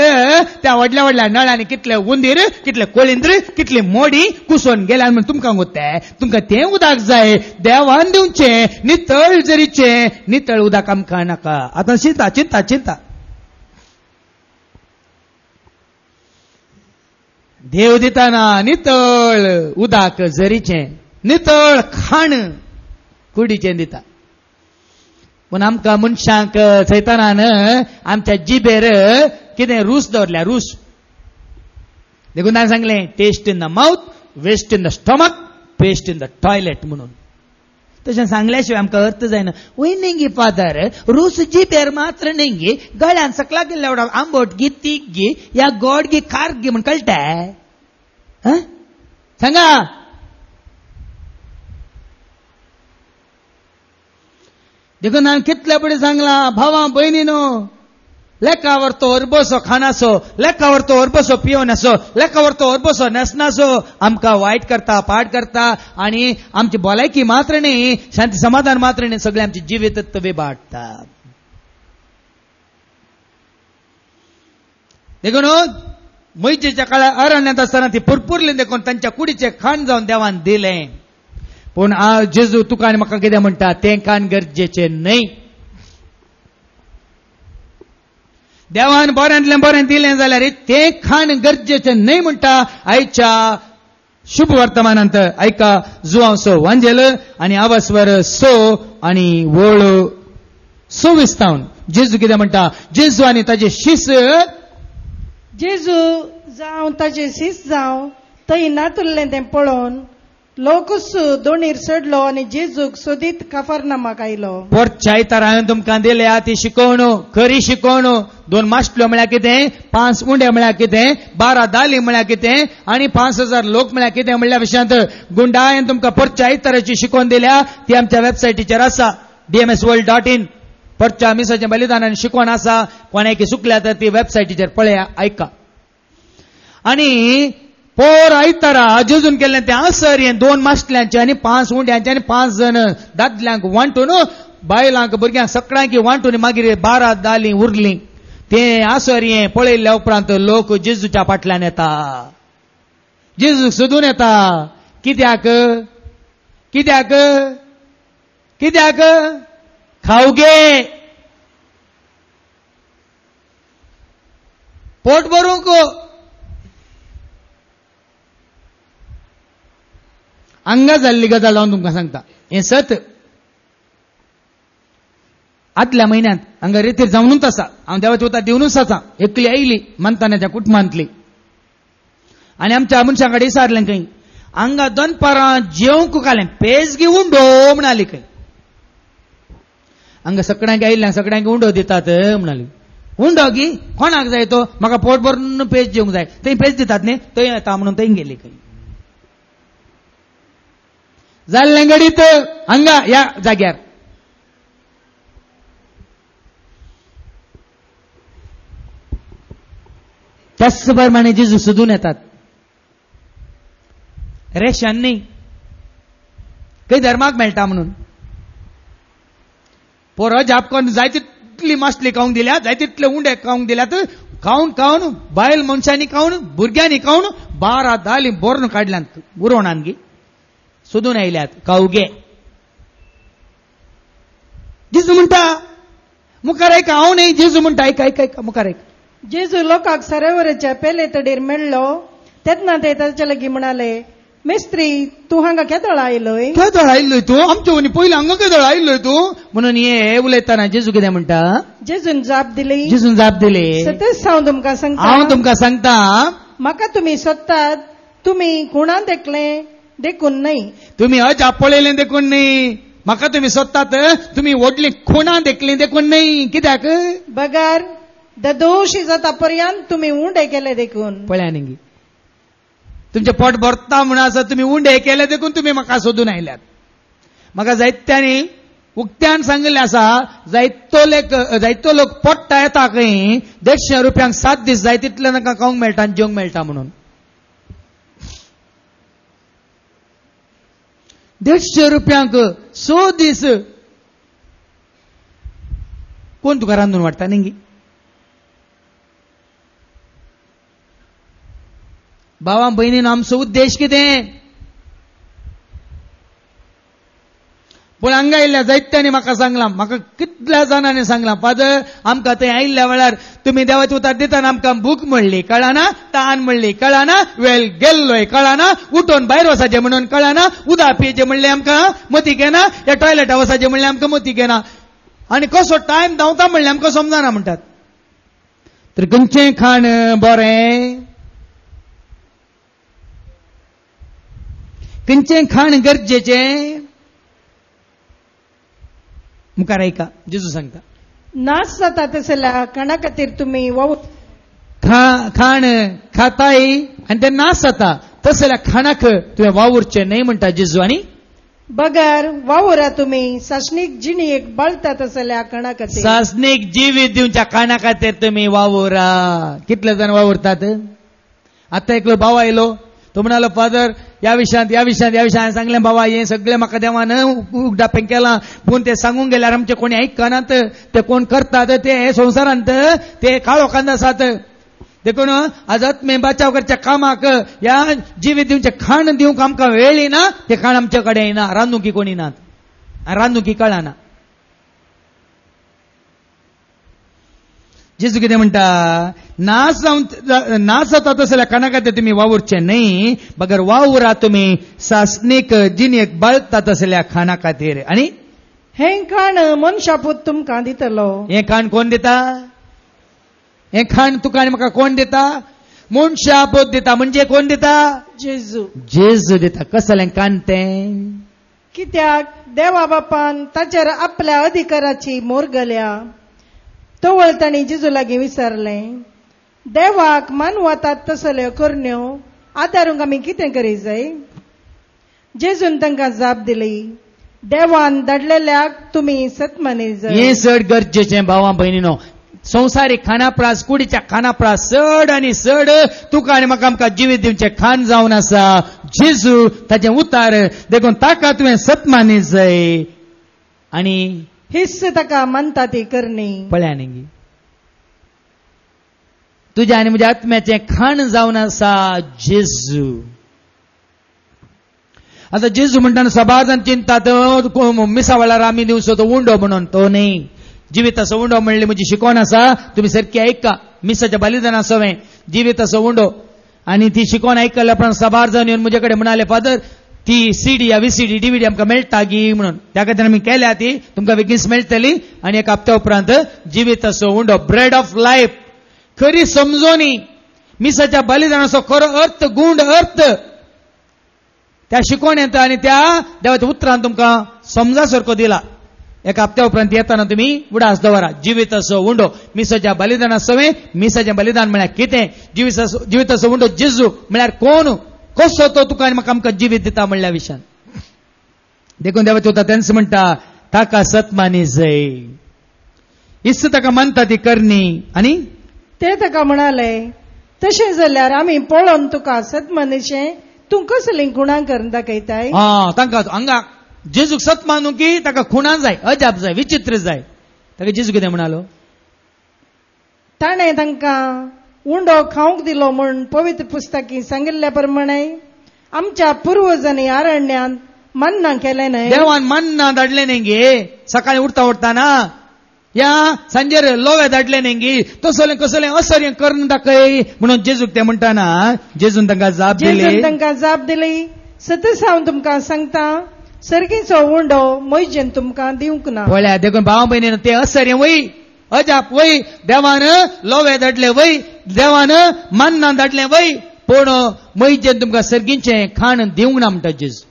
त्या व्हडल्या व्हडल्या नळांनी कितले उंदीर, कितले कोळिंद्र, कितली मोडी कुसोन गेल्या म्हणून तुमकां गोत्ताय. तुमकां तें उदक जाय, देवान दिवचें, नितळ जरीचें. नितळ उदक आमकां नाका. आतां चिंता चिंता चिंता. देव दिताना नितळ उदक जरीचें, नितळ खाण कुडीचें दिता. पूण आमकां मनशांक सैतानान आमच्या जिबेर कितें रूस दवरल्या, रूस. देखून ताणें सांगलें taste in the mouth, waste in the stomach, paste in the toilet म्हणून. तशें सांगल्या शिवाय आमकां अर्थ जायना. वय न्ही फादर, रूस जिबेर मात्र न्ही, गळ्यान सकला गेल्ल्या एवढा आंबट गी, तीख गी, या गोड गी, खार गी म्हण कळटाय. सांगा. देखून हांवें कितले पडी सांगला भावां भयणीनो, लेकावर तो अरबसो खानासो, लेकावर तो अरबसो पियोनासो, लेकावर तो अरबसो नसनासो आमकां वायट करता, पाड करता. आनी आमची भलायकी मात्र न्ही, शांती समाधान मात्र न्ही, सगळे आमचे जिवीत विबाडटा. देखून मैजेच्या काळार अरण्यात आसतना ती पुरपुरली. देखून तांच्या कुडीचें खाण जावन देवान दिलें. पूण जेजू तुका आनी म्हाका कितें म्हणटा? तें खाण गरजेचें न्हय. देवान बऱ्यांतलें बरें दिलें जाल्यार तें खाण गरजेचें न्हय म्हणटा. आयच्या शुभ वर्तमानांत ऐका जुआंवसो वांजेल आनी आवास्वर 6 आनी वळ 26 जेजू कितें म्हणटा? जेजू आनी ताचे शिस, जेजू जावं ताचे शिस जावं थंय नाटुल्लें तें पळोवन लोकूस दोणीर चडलो आनी जेजूक सोदीत कफरनामाक आयलो. पोरच्या आयतार हांवें तुमकां दिल्या ती शिकोवण, खरी शिकोवण. 2 माश्टल्यो म्हळ्यार कितें, 5 उंडे म्हळ्यार कितें, 12 दाली म्हळ्यार कितें, आनी 5000 लोक म्हळ्यार कितें म्हणल्या विशयांत गुंडा हांवें तुमकां पोरच्या आयताराची शिकोवन दिल्या. ती आमच्या वेबसायटीचेर आसा dmsworld.in. पोरच्या मिसाचें बलिदानान शिकोवन आसा. कोणाकी चुकल्या तर ती वेबसायटीचेर पळया, ऐका. आनी पोर आयतारा जेजून केल्लें तें आसर हें 2 माश्टल्यांचें आनी 5 उंड्यांचें आनी 5 जण दादल्यांक वांटून, बायलांक भुरग्यांक सगळ्यांक वांटून मागीर 12 दाली उरलीं. तें आसर हें पळयल्ल्या उपरांत लोक जेजूच्या फाटल्यान येता, जेजूक सोदून येता. कित्याक? कित्याक? कित्याक? खावगे, पोट भरूंक. हांगा जाल्ली गजाल हांव तुमकां सांगता, हें सत. आदल्या म्हयन्यांत हांगा रेतीर जावनूच आसा. हांव देवाची उतर दिवनूच आसा. एकली आयली मंतानाच्या कुटुंबांतली आनी आमच्या मनशां कडेन विचारलें खंय हांगा दनपारां जेवंक घालें, पेज घे उंडो म्हणाली. खंय हांगा सगळ्यांक आयिल्ल्या सगळ्यांक उंडो दितात म्हणाली. उंडो की कोणाक जाय तो म्हाका पोट भरून पेज जेवंक जाय थंय पेज दितात न्ही थंय येता म्हणून थंय गेली खंय जाल्लें घडीत हांगा ह्या जाग्यार त्याच प्रमाणे जेजू सोदून येतात रेशन न्ही खंय धर्माक मेळटा म्हणून पोरो जाप करून जाय तितली मासली खावंक दिल्या जाय तितले उंडे खावंक दिल्यात खावन खावन बायल मनशांनी खावन भुरग्यांनी खावन 12 दाली बोरण काडल्यात उरोवणान गी सोदून आयल्यात खावगे जेजू म्हणटा मुखार ऐका हांव न्ही जेजू म्हणटा ऐका मुखार ऐका जेजू लोकांक सरोवराच्या पेले तडीर मेळ्ळो तेन्ना ते ताचे लागीं म्हणाले मेस्त्री तूं हांगा केदळ आयलोय केदळ आयल्लोय तूं आमच्या वनी पयलीं हांगा केदळ आयल्लोय तूं म्हणून हे उलयतना जेजू कितें म्हणटा जेजून जाप दिली सतेच हांव तुमकां सांगता म्हाका तुमी सोदतात तुमी कोणान देखलें देखून न्हय तुमी अजाप पळयलें देखून न्हय म्हाका तुमी सोदतात तुमी व्हडलीं खुणां देखलीं देखून न्हय कित्याक बगार दोशी जाता पर्यंत तुमी उंडे केले देखून पळया न्ही तुमचें पोट भरता म्हणून आसा तुमी उंडे केले देखून तुमी म्हाका सोदून आयल्यात म्हाका जायत्यांनी उक्त्यान सांगिल्लें आसा जायतो लोक पोट्टा येता खंय 150 रुपयांक 7 दीस जाय तितले तांकां खावंक मेळटा आनी जेवंक मेळटा म्हणून 150 रुपयांक 100 दीस कोण तुका रांदून वाडटा न्ही भावा बहिणीन आमचो उद्देश कितें पूण हांगा आयिल्ल्या जायत्यांनी म्हाका सांगलां म्हाका कितल्या जाणांनी सांगलां फादर आमकां थंय आयिल्ल्या वेळार तुमी देवाचे उतार दितना आमकां भूक म्हणली कळना तान म्हणली कळना वेळ गेल्लोय कळना उठोन भायर वसाचें म्हणून कळना उदक पियेचें म्हणलें आमकां मती घेना या टॉयलेटा वसाचें म्हणलें आमकां मती घेना आनी कसो टायम धांवता म्हणलें आमकां समजना म्हणटात तर खंयचें खाण बरें खंयचें खाण गरजेचें मुखार ऐका जेजू सांगता नाश जाता तसल्या खाणा खातीर तुमी खाण खाताय आनी ते नाश जाता तसल्या खाणाक तुवें वावुरचें न्हय म्हणटा जेजू आनी बगर वावुरा तुमी सासणीक जिणेक बळटा तसल्या खाणा खातीर सासणीक जिवीत दिवच्या खाणा खातीर तुमी वावुरा कितले जाण वावुरतात आतां एकलो भाव आयलो तो म्हणालो फादर या विशयान सांगलें बाबा हे सगळें म्हाका देवान उगडापें केलां पूण ते सांगूंक गेल्यार आमचे कोणी आयकनात ते कोण करतात ते हे संवसारांत ते काळोखांत आसात देखून आजत मे बचाव करच्या कामाक ह्या जिवीत दिवचे खाण दिवंक आमकां वेळ येना ते खाण आमचे कडेन येना रांदूंकी कोणी नात रांदूंकी कळना जेजू कितें म्हणटा नाश जाता तसल्या खाणा खातीर तुमी वावुरचे न्हय बगर वावुरा तुमी सासणीक जिणेक बळटा तसल्या खाणा खातीर आनी हें खाण मनशापूत तुमकां दितलो हें खाण कोण दिता हें खाण तुका आनी म्हाका कोण दिता मनशापूत दिता म्हणजे कोण दिता जेजू दिता कसलें खाण तें कित्याक देवा बापान ताचेर आपल्या अधिकाराची मोर घाल्या तोवळ तांणी जेजू लागीं विचारलें देवाक मानवतात तसल्यो करण्यो आदारूंक आमी कितें करी जाय जेजून तांकां जाप दिली देवान धाडलेल्याक तुमी सत मानी जाय हें चड गरजेचें भावा भयणीनो संवसारीक खानाप्रास कुडीच्या खानाप्रास चड आनी चड तुका आनी म्हाका आमकां जिवीत दिवचें खाण जावन आसा जेजू ताचें उतार देखून ताका तुवें सत मानी जाय आनी हिस्स ताका मानता ती करणी पळया न्ही तुज्या आनी म्हज्या आत्म्याचें खाण जावन आसा जेजू आतां जेजू म्हणटाना सबार जाण चिंतात मिसा वेळार आमी दिवचो तो उंडो म्हणून तो न्ही जिविताचो उंडो म्हणली म्हजी शिकवण आसा तुमी सारकी ऐका मिसाच्या बलिदाना सवें जिविताचो उंडो आनी ती शिकवण आयकल्या उपरांत सबार जाण येवन म्हजे कडेन म्हणाले फादर ती सीडी या VCD DVD आमकां मेळटा गी म्हणून त्या खातीर आमी केल्या ती तुमकां बेगीन मेळटली आनी एक हप्त्या उपरांत जिविताचो उंडो ब्रेड ऑफ लायफ खरी समजोनी मिसाच्या बलिदानाचो खरो अर्थ गूंड अर्थ त्या शिकवण येता आनी त्या देवाच्या उतरान तुमकां समजा सारको दिला एका हप्त्या उपरांत येताना तुम्ही उडास दवरा. जिवीत असो उंडो मिसाच्या बलिदान सवे. मिसाचें बलिदान म्हळ्यार कितें, जिवीत असो उंडो जेजू म्हळ्यार कोण, कसो तो तुका आनी म्हाका आमकां जिवीत दिता म्हणल्या विशयान. देखून देवाचे उतर तेंच म्हणटा ताका सतमानी जाय. इस्त ताका मानता ती करणी. आनी ते ताका म्हणाले तशें जाल्यार आमी पळोवन तुका सतमानीशें तूं कसलीं गुणां करून दाखयताय. तांकां हांगा जेजूक सत मानू की ताका खुणा जाय, अजाप जाय, विचित्र जाय. ताका जेजू कितें म्हणालो, ताणें तांकां उंडो खावंक दिलो म्हूण पवित्र पुस्तकी सांगिल्ल्या प्रमाणे आमच्या पुर्वजांनी आरण्यांत मन्ना केलें न्हय. देवान मन्ना धाडलें न्ही गे. सकाळी उठता उठताना या सांजेर लोवे धाडले न्ही गे. तसलें कसलें असर करून दाखय म्हणून जेजूक ते म्हणटाना जेजून तांकां जाप दिली. सतत हांव तुमकां सांगता सर्गीचो उंडो मोयजेन तुमकां दिवंक ना. पळया देखून भावा भयणीन ते असर वय, अजाप वय, देवान लोवे धाडले वय, देवान मन्ना धाडलें वय, पूण मोयजेन तुमकां सर्गीचें खाण दिवंक ना म्हणटा जेजू.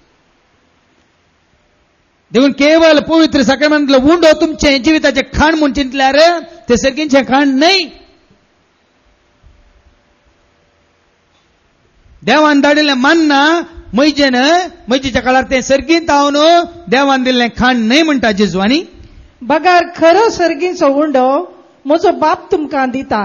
देखून केवळ पवित्र साक्रामेंतलो उंडो तुमचे जिविताचें खाण म्हूण चिंतल्यार ते सर्गीचें खाण न्हय. देवान धाडिल्लें मन्ना मैजेच्या काळार ते सर्गींत हांव देवान दिल्लें खाण न्हय म्हणटा जेजू. आनी बगार खरो सर्गीचो उंडो म्हजो बाप तुमकां दिता.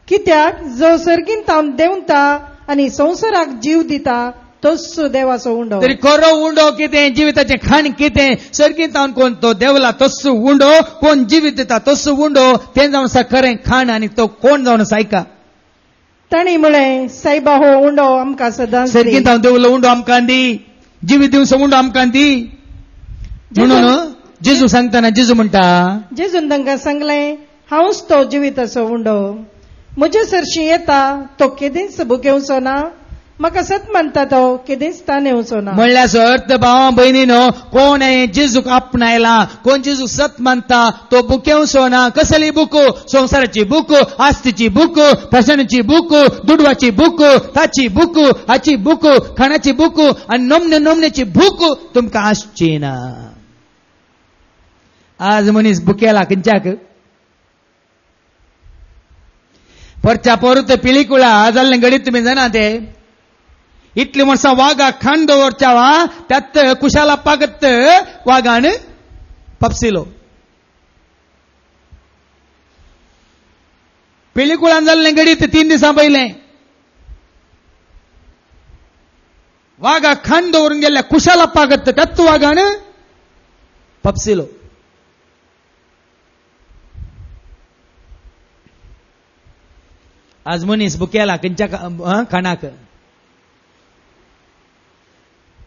कित्याक जो सर्गींत हांव देंवता आनी संवसाराक जीव दिता तोच देवाचो उंडो. तरी खरो उंडो कितें, जिविताचें खाण कितें, सर्गींत हांव कोण तो देवला तस्सो उंडो, कोण जिवीत दिता तस्सो उंडो, तें जावन आसा खरें खाण. आनी तो कोण जावन आसा आयका. ताणी म्हळें सायबा हो उंडो आमकां सदांच सर्गींत हांव देवलो उंडो आमकां दी, जिवीत दिवचो उंडो आमकां दी म्हणून जेजू सांगताना जेजू म्हणटा, जेजून तांकां सांगलें हांवच तो जिविताचो उंडो. म्हजे सरशी येता तो केदींच भुकेवचो ना, म्हाका सत मानता तो केदींच ताण येवचो ना. म्हणल्यार अर्थ भावा भयणीनो, कोण जेजूक आपणायला, कोण जेजूक सत मानता तो बुकेवचो ना. कसली बुक, संवसाराची बुक, आस्तीची बुक, फॅशनाची बुक, दुडवाची बुक, ताची बुक, हाची बुक, खाणाची बुक आनी नमन्याची भूक तुमकां आसची ना. आज मनीस बुकेला खंयच्याक. परच्या परत पिळीकुळा जाल्लें घडीत तुमी जाणा ते इतली वर्सां वागा खाण दवरच्या वा त्यात कुशाला पागत वागान पपसिलो. पिळीकुळान जाल्लें घडीत 3 दिसां पयलें वागा खाण दवरून गेल्ल्या कुशाला पागत त्यात वागान पपसिलो. आज मनीस बुकेला खंयच्या खाणाक.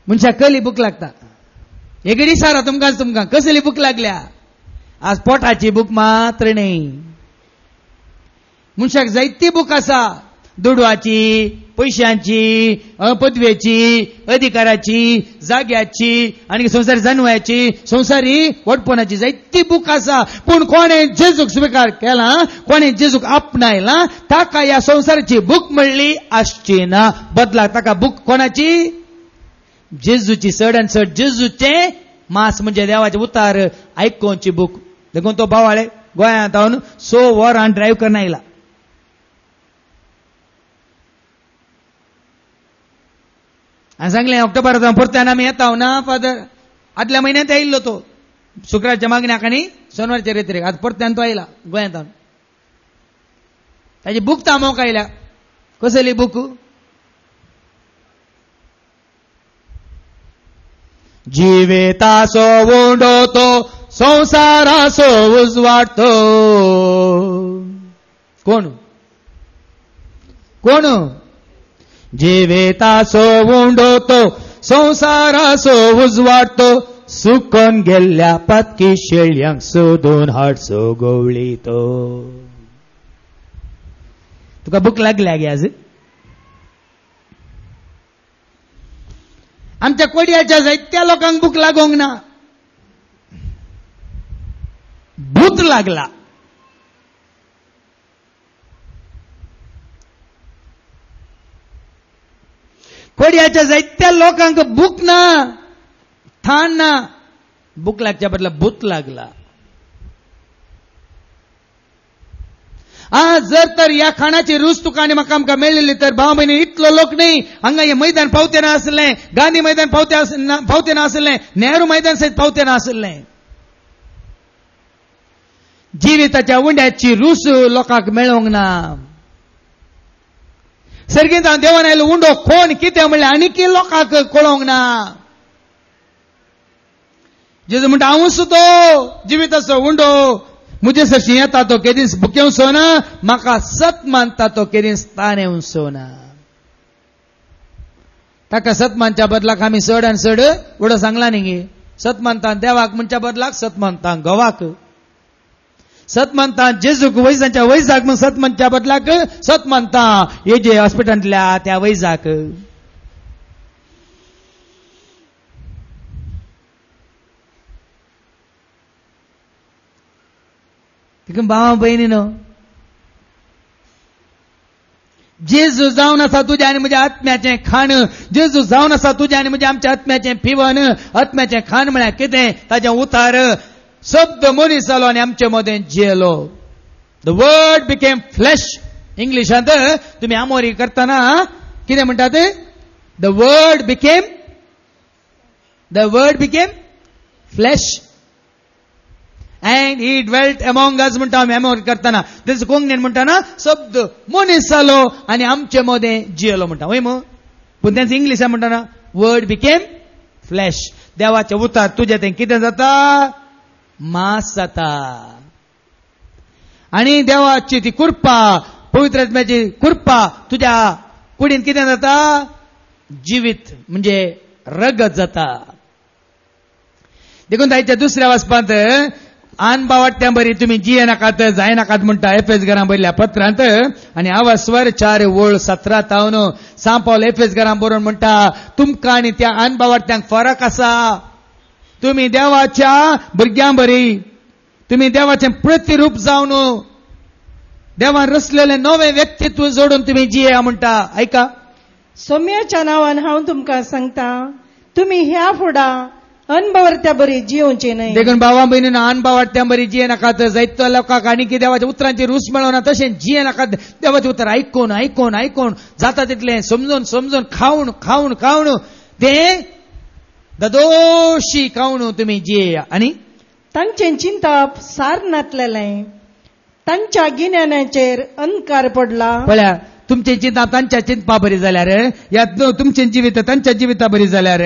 मनशाक कसली भूक लागता. एगडी सारा तुमकां कसली भूक लागल्या. आज पोटाची भूक मात्र न्ही. मनशाक जायती भूक आसा. दुडवाची, पैशांची, पदवेची, अधिकाराची, जाग्याची आनी संवसारी जानवाची, संवसारी वटपणाची जायती भूक आसा. पूण कोणें जेजूक स्विकार केला, कोणें जेजूक आपणायला ताका ह्या संवसाराची भूक म्हणली आसची ना. बदलाक ताका भूक कोणाची, जेजूची. चड जेजूचे मास म्हणजे देवाचे उतार आयकोवची भूक. देखून तो भावाळे गोंयांत हांव 6 वरां ड्रायव्ह करना आयला. हांवें सांगलें ऑक्टोबरांत परत्यान आमी येता ना फादर. आदल्या म्हयन्यांत आयिल्लो तो शुक्रारच्या मागण्याक आनी शेनवारच्या रेत्रेक. आज परत्यान तो आयला गोंयांत. हांव ताची भूक तामोवंक आयल्या. कसली भूक, जिवेतासो उंडो तो संवसाराचो उजवाडतो. कोण जिवेतासो उंडो तो संवसाराचो उजवाडतो. सुकोन गेल्ल्या पातकी शेळ्यांक सोदून हाडचो गवळी तो. तुका भूक लागल्या गे आज. आमच्या कोडयाच्या जायत्या लोकांक भूक लागोंक ना. भूत लागला. कोडयाच्या जायत्या लोकांक भूक ना, थाण ना. भूक लागच्या बदला भूत लागला. जर तर या खाणाची रूच तुका आणि म्हाका आमकां मेळिल्ली तर भाव बहिणी इतलो लोक नाही हांगा हे मैदान पावते ना आसलें, गांधी मैदान पावते ना आसलें, नेहरू मैदान सयत पावते ना आसलें. जिविताच्या उंड्याची रूच लोकांक मेळोंक ना. सर्गींत हांव देवान आयलो उंडो कोण कितें म्हणलें आनीक लोकांक कळोंक ना. जेजू म्हणटा हांव सुद्दां जिविताचो उंडो मुझे सरशी येता तो केदीस भुके उसोना, म्हाका सत मानता तो केदीस ताणे उसोना. ताका सत मानच्या बदलाक आमी चड आनी चड उडो सांगला न्ही. सत मानता देवाक म्हणच्या बदलाक सत मानता गवाक, सत मानता जेजूक वैजाच्या वैजाक म्हण सत मानच्या बदलाक सत मानता हेजे हॉस्पिटलांतल्या त्या वैजाक. भावा बहिणीनो, जेजू जावन आसा तुज्या आनी म्हज्या आत्म्याचें खाण. जेजू जावन आसा तुज्या आनी म्हज्या आमच्या आत्म्याचें पिवन. आत्म्याचें खाण म्हळ्यार कितें? ताचें उतार शब्द मनीस जालो आनी आमचे मदें जियेलो. The word became flesh. इंग्लिशांत तुमी आमोरी करतना कितें म्हणटात? The word became flesh and he dwelt among us म्हणटा आमी आमोर करतना. तेच कोंकणीन म्हणटाना शब्द मनीस जालो आनी आमचे मदें जियेलो म्हणटा. वय मग पूण तेंच इंग्लिशान म्हणटाना वर्ड बिकेम फ्लॅश. देवाचे उतार तुजें तें कितें जाता? मास जाता. आनी देवाची ती कृपा, पवित्र आत्म्याची कृपा तुज्या कुडीन कितें जाता? जिवीत म्हणजे रगत जाता. देखून ताच्या दुसऱ्या वाचपांत आनबा वाटत्या बरी तुम्ही जिये नाकात जाय नाकात म्हणटा एफएस घरां बरल्या पत्रांत. आनी आवाज स्वर 4 वोळ 17 तावन सा पावल एफएस घरां बरोवन म्हणटा तुमकां आनी त्या आनबा वाटत्यांक फरक आसा. तुम्ही देवाच्या भुरग्यां बरी, तुम्ही देवाचें प्रतिरूप जावन देवान रचलेलें नवें व्यक्तित्व जोडून तुम्ही जिया म्हणटा. ऐका, सोम्याच्या नांवान हांव तुमकां सांगता तुम्ही ह्या फुडा अनबावरत्या बरी जियोवचे न्हय. देखून भावा भयणीनो, अनबावरत्या बरी जिये नाकात. जायतो लोकांक आनीक देवाच्या उतरांची रूच मेळना तशें जिये नाकात. देवाचें उतर आयकून आयकून आयकून जाता तितलें समजून समजून खावन खावन खावन तें ददोशी खावन तुमी जियेया. आनी तांचें चिंतप सारनातलेलें, तांच्या गिन्यानाचेर अंधकार पडला. पळया, तुमची चिंता तांच्या चिंतपा बरी जाल्यार, या तुमची जिवीत तांच्या जिविता बरी जाल्यार,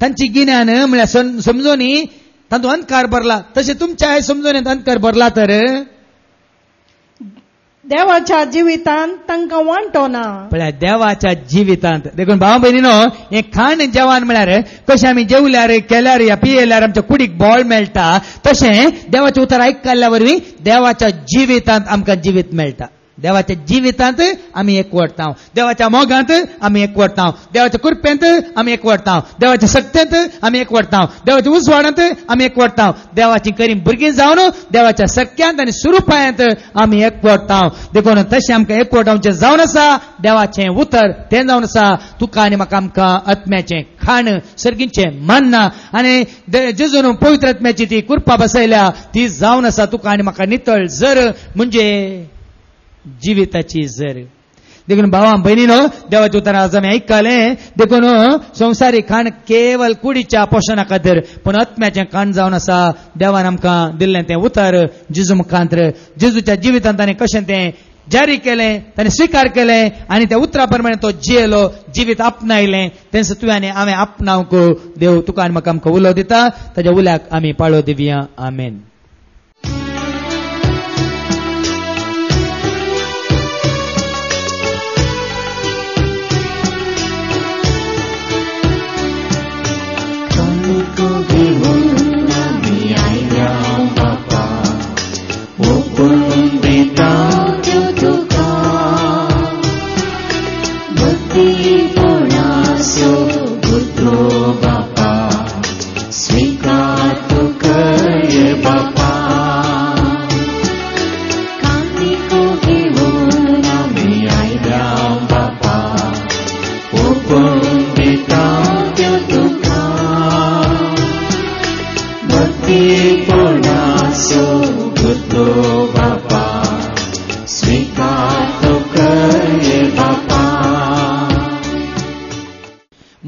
तांची गिन्यान म्हळ्यार समजोनी तातूंत अंधकार भरला, तशें तुमच्या समजोनीत अंधकार भरला तर देवाच्या जिवितांत तांकां वांटो ना. पळया, देवाच्या जिवितांत देखून भाव भयणीनो, हें खाण जेवण म्हळ्यार कशें आमी जेवल्यार केल्यार या पियेल्यार आमच्या कुडीक बळ मेळटा, तशें देवाचें उतर आयकल्या वरवीं देवाच्या जिवितांत आमकां जिवीत मेळटा. देवाच्या जिवितांत आमी एकवटताव, देवाच्या मोगांत आमी एकवटताव, देवाच्या कृपेंत आमी एकवटताव, देवाच्या सत्तेंत आमी एकवटताव, देवाच्या उजवाडांत आमी एकवटताव, देवाची करीम भुरगीं जावन देवाच्या सख्यांत आनी सुरूपायांत आमी एकवटताव. देखून तशें आमकां एकवटावचें जावन आसा. देवाचें उतर तें जावन आसा तुका आनी म्हाका आमकां आत्म्याचें खाण, सर्गीचें मन्ना, आनी जेजून पवित्र आत्म्याची ती कृपा बसयल्या ती जावन आसा तुका आनी म्हाका नितळ जर म्हणजे जिविताची जर. देखून भावा बहिणीनो, देवाच्या उतरां आज आमी आयकलें. देखून संवसारीक खाण केवळ कुडीच्या पोशना खातीर, पूण आत्म्याचें खाण जावन आसा. देवान आमकां दिल्लें तें उतर जेजू मुखांतर, जेजूच्या जिवितांत ताणें कशें तें जारी केलें, ताणें स्विकार केलें आनी त्या उतरा प्रमाणे तो जियेलो, जिवीत आपणायलें. तेंच तुवें आनी हांवें आपणावंक देव तुका आनी म्हाका आमकां उलो दिता. ताच्या उल्याक आमी पाळो दिवया. आमेन.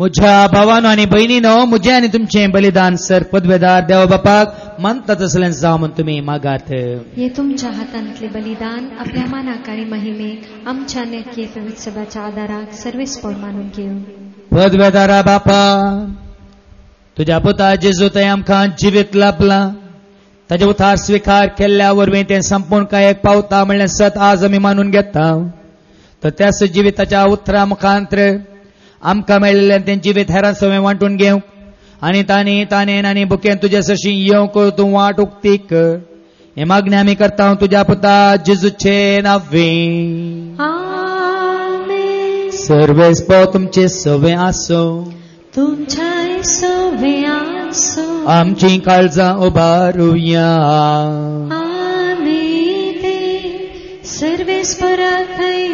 म्हज्या भावानो आनी भयणीनो, म्हजें आनी तुमचें बलिदान सर पदवेदार देवा बापाक मानता तसलें जावं म्हूण तुमी मागात. हे तुमच्या हातांतले बलिदान आपल्या मानाक आणि महिमेक आमच्या नेटके पवित्र सभाच्या आदाराक सर्वेस्पर मानून घेऊ. पदवेदारा बापा, तुज्या पुता जेजू थंय आमकां जिवीत लाभला. ताजे उतार स्विकार केल्ल्या वरवीं तें संपूर्ण कांयक पावता म्हणलें सत आज आमी मानून घेता. तर त्याच जिविताच्या उतरा मुखांतर आमकां मेळिल्लें तें जिवीत हेरां सवें वांटून घेवंक आनी ताणें आनी बुकेन तुजे सशी येवंक तूं वाट उक्ती कर. हे मागणी आमी करता तुज्या पुता जेजूचे नांवें. आमेन. सर्वेस्पर तुमचे सवें आसो. तुमच्या सवें आसो. आमची काळजां उबारुया. आमी ते सर्वेस्पराक थंय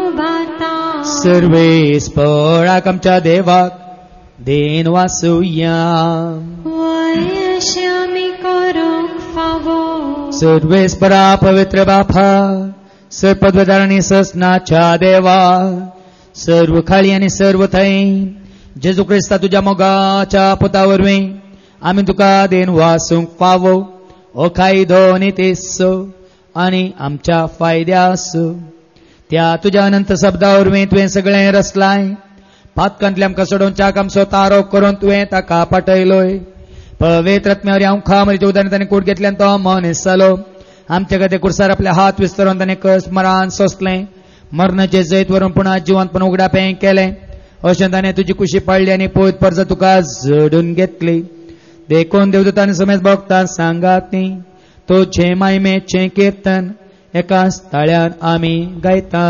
उबारता. सर्वेस्पराक आमच्या देवाक देन वासुया. वय अशें आमी करूंक फावो. सर्वेस्परा पवित्र बापा, सर पदवेदार आनी ससनाच्या देवा, सर्व खाळी आनी सर्व थंय जेजू क्रिस्ता तुज्या मोगाच्या पुता वरवीं आमी तुका देन वासूंक फावो. हो कायदो नितेसो आनी आमच्या फायद्यासो. त्या तुज्या अनंत शब्दा वरवीं तुवें सगळें रचलाय. पातकांतले आमकां सोडोवच्याक आमचो तारो करून तुवें ताका पाठयलोय. पवित्र आत्म्यावरी आमकां म्हज्या उदारण ताणें कूड घेतल्यान तो मनीस जालो. आमचे खातीर कुर्सार आपले हात विस्तरून ताणें कस मरान सोंसलें. मरणाचे जैत व्हरून पुन्हा जिवंतपण उगडापें केलें. अशें ताणें तुजी कुशी पाळली आनी पळयत परज तुका झडून घेतली. देखून देवदूतांनी समेत भोगतां सांगात न्ही तोचे मायमेचें किर्तन एकाच ताळ्यान आमी गायता.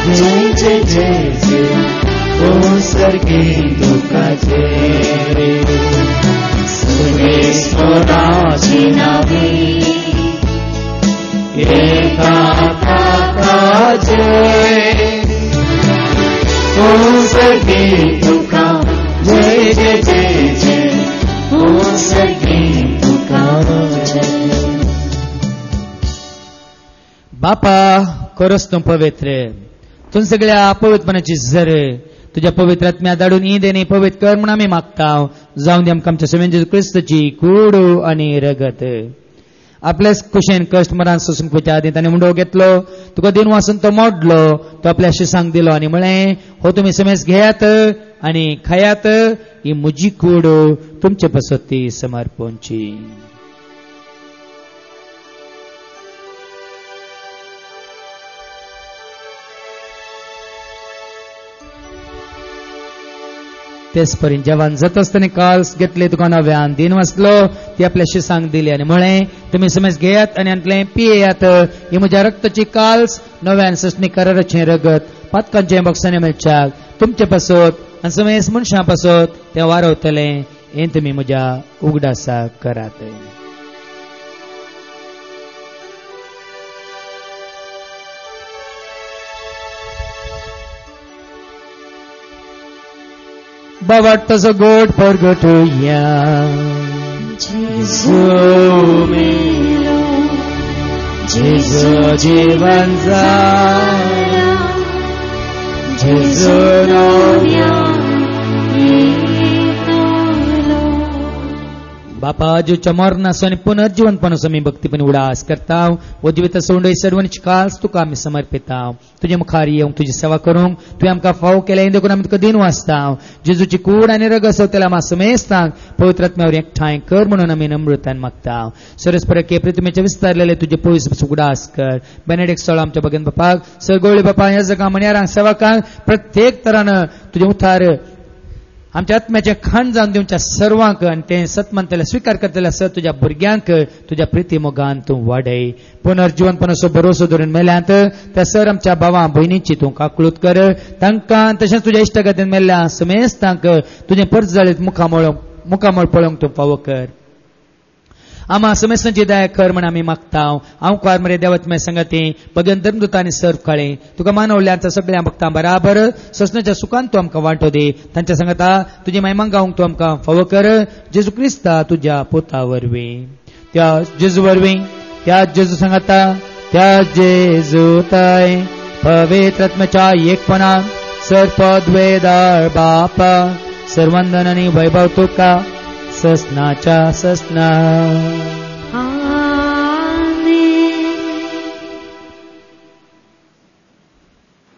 जय जय जय जय ओ सर्गीतुका जय. सर्वेस्पराची नावे एका ताका जय. ओ सर्गीतुका जय जय जय जय ओ सर्गीतुका जय. बापा खरोच तूं पवित्र. तूं सगळ्या पवित्रपणाची झर तुज्या पवित्र आत्म्या धाडून ईद आनी पवित्र कर म्हूण आमी मागता. जावं दी आमकां आमच्या समेन जेजू क्रिस्ताची कूड आनी रगत. आपल्या कुशेन कश्ट मरान सोसूंक पयच्या आदी ताणें मुंडो घेतलो. तुका दिन वासून तो मोडलो. तो आपल्या शिसांक दिलो आनी म्हळें हो तुमी समेस घेयात आनी खायात. ही म्हजी कूड तुमचे पसती समर्पणची. तेच परीन जेवण जात आसतना काल्स घेतले तुका नव्यान दिन वाचलो ती आपल्या शिसांक दिली आनी म्हळें तुमी समेज घेयात आनी आंतलें पियेयात. ही म्हज्या रक्ताची काल्स नव्यान ससणी कराराचें रगत पातकांचे बक्षांनी मेळच्याक तुमचे पासत आनी समेज मनशां पासत तें वारवतलें. हें तुमी म्हज्या उगडासाक करात. बाबाट तसो गोड परगटुया. जेजू मेलो जेजू जीवन जाला. जेजू नव्या बापा जेच्या मरणासो आनी पुनर्जीवनपणासो आमी भक्तीपणी उडास करता. हो जिवित सोंडय सर्वांची काल्स तुका आमी समर्पिता. तुजे मुखार येवंक तुजी सेवा करूंक तुवें आमकां फाव केलें हें देखून आमी तुका दिन वाचता. जेजूची कूड आनी रगत सवतेला आमी समेस्तांक पवित्र आत्म्यावर एकठांय कर म्हणून आमी नम्रतान मागता. सरस्परके प्रितमेचे विस्तारलेले तुजे पयस उगडास कर. बेनेडिक्ट स्थळ आमच्या भगन बापाक सगळे बापा ह्या जगा मण्यारांक सेवकांक प्रत्येक तरान तुजे उतार आमच्या आत्म्याचे खाण जावन दिवच्या सर्वांक आनी ते सतमंतले स्वीकार करतले सर तुझ्या भुरग्यांक तुझ्या प्रिती मोगान तूं वाडय. पुनर्जीवनपणाचो भरोसो धरून मेल्यांत त्या सर आमच्या भावां भयणींची तूं काकूळट कर. तांकां तशेंच तुज्या इश्टगतीन मेल्ल्या समेस्तांक तुजें परत जाळीत मुखामळ पळोवंक तूं फावो कर. आम्हा समेस्तांची दया कर म्हण आमी मागतांव. हांव कार मरे देवत्मय संगती भगवन धर्मदूतांनी सर्व काळे तुका मानवल्यांचा सगळ्या भक्तां बराबर ससनाच्या सुखान तूं आमकां वांटो दे. तांच्या सांगता तुजी महिमा गावंक तूं आमकां फावो कर. जेजू क्रिस्ता तुज्या पोता वरवीं त्या जेजू वरवीं त्या जेजू सांगता त्या जेजू ताय पवित्र आत्म्याच्या एकपणान सरपद वेदार बापा सर्वंदन आनी वैभव तुका ससनाच्या ससना.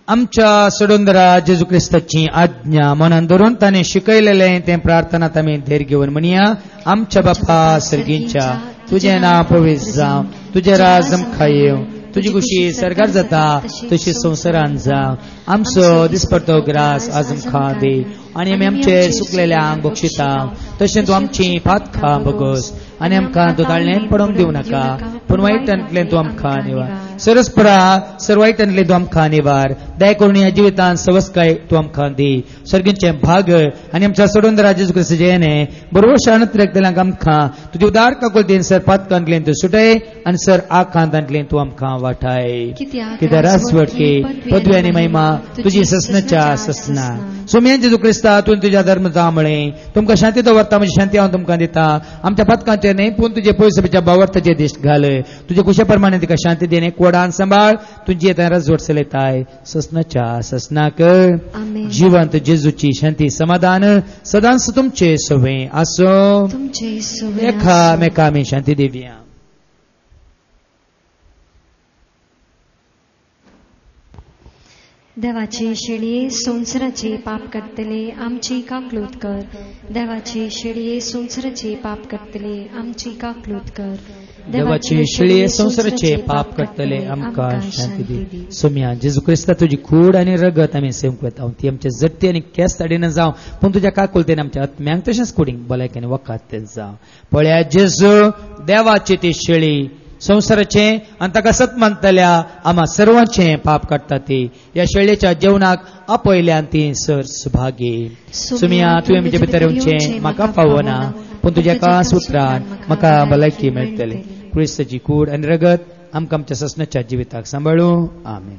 आमच्या सोडूंदरा जेजू क्रिस्ताची आज्ञा मनान धरून ताणें शिकयलेलें तें प्रार्थनात आमी धैर्य घेवन म्हणया. आमच्या बापा सर्गींच्या तुजें नांव पवित्र जावं. तुजें राज आमकां येवं. तुजी खुशी सरकार जाता तशी संवसारान जावं. आमचो दिसपडटो ग्रास आज आमकां दे आनी आमी आमचेर सुकलेल्यांक बक्षिता तशें तूं आमची पातकां बगोस आनी आमकां दोताळ्ळें पडोवंक दिवं नाका पूण वायटांतल्यान तूं आमकां निवार. सरस्परा सर वायटांतल्यान तूं आमकां निवार. दया करून ह्या जिवितांत सवस्काय तूं आमकां दी. सर्गींचे भाग आनी आमच्या सोडूंदरा जेजू क्रिस्ताचे येणे बरोबर शांतल्याक आमकां तुजी उदार काकुळतेन सर पातकांतल्यान तूं सुटय आनी सर आकांतांतल्यान तूं आमकां वाटाय. कित्याक रासवडके पदवी आनी महिमा तुजी ससनाच्या ससना. सोम्यान जेजू क्रिस्ता तुवें तुज्या धर्म जांबळे तुमकां शांती दवरता म्हजी शांती हांव तुमकां दिता. आमच्या पातकांचेर न्ही पूण तुजे पयसुबेच्या बावर्ताचेर दिश्ट घाल. तुजे कुशे प्रमाणे तिका शांती दी. एक वडान सांबाळ तुजी येता राजवट चलयताय ससनाच्या ससनाक. जिवंत जेजूची शांती समाधान सदांच तुमचे सवे आसो. एकामेकां आमी शांती दिवया. देवाची शेळये संवसाराचे पाप करतले आमची काकलूत कर. देवाची शेळये संवसाराचे पाप करतले आमची काकलूत कर. देवाची शेळये संवसाराचे पाप करतले आमकां शांती दी. सोम्या जेजू क्रिस्ता तुजी कूड आनी रगत आमी सेवंक येता ती आमचे जट्टी आनी केस ताडीन जावं पूण तुज्या काकुलतेन आमच्या आत्म्यांक तशेंच कुडींक भलायकेन वखात ते जावं. पळया जेजू देवाची ती शेळी संवसाराचे आनी ताका सत मानतल्या आम्हा सर्वांचे पाप काडटा ती. ह्या शेळयेच्या जेवणाक आपयल्यान ती सर सुभागी. सुमिया तुवें म्हजे भितर येवचें म्हाका फावो ना पूण तुज्या एका सुत्रान म्हाका भलायकी मेळटली. क्रिस्ताची कूड आनी रगत आमकां आमच्या ससनाच्या जिविताक सांबाळूं. आमेन.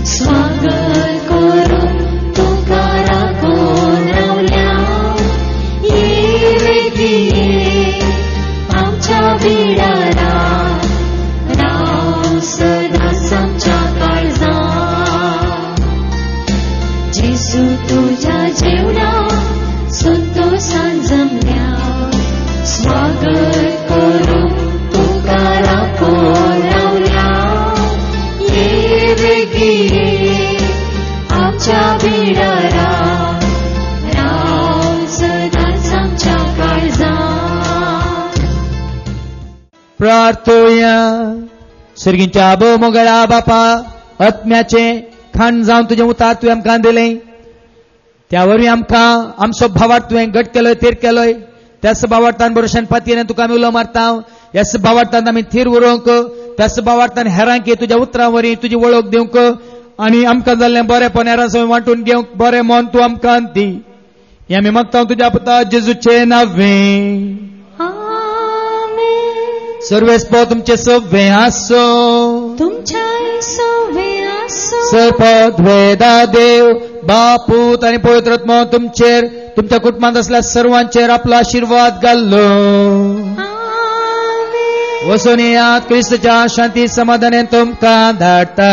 स्वागत करून तुका राखून रावल्या. आमच्या बिडारा राव सदांच आमच्या काळजांत. जेजू तुझ्या जेवणाक संतोषान जमल्या. स्वागत करून तुका राखून रावल्या. ये बेगीन आमच्या बिडारा प्रार्थोया. सर्गींच्या आबो मोगळा बापा आत्म्याचे खाण जावन तुजें उतार तुवें आमकां दिलें. त्या वरवीं आमकां आमचो भावार्थ तुवें घट केलोय थीर केलोय. त्याच भावार्थान भरोशान पातयेन तुका आमी उलो मारता. ह्याच भावार्थान आमी थीर उरोवंक त्याच भावार्थान हेरांक तुज्या उतरां वरवीं तुजी वळख दिवंक आनी आमकां जाल्लें बरेंपण हेरां सवय वांटून घेवंक बरें मन तूं आमकां दी. हें आमी मागता तुज्या पुता जेजूचे नांवें. सर्वेस्पो तुमचे सव्वे आसो. तुमच्या सव्वे आसो. सरपद वेदा देव बापूत आनी पवित्र आत्मा तुमचेर तुमच्या कुटुंबांत असल्या सर्वांचेर आपलो आशीर्वाद घाल्लो. वचून येयात. क्रिस्ताच्या शांती समाधानान तुमकां धाडटा.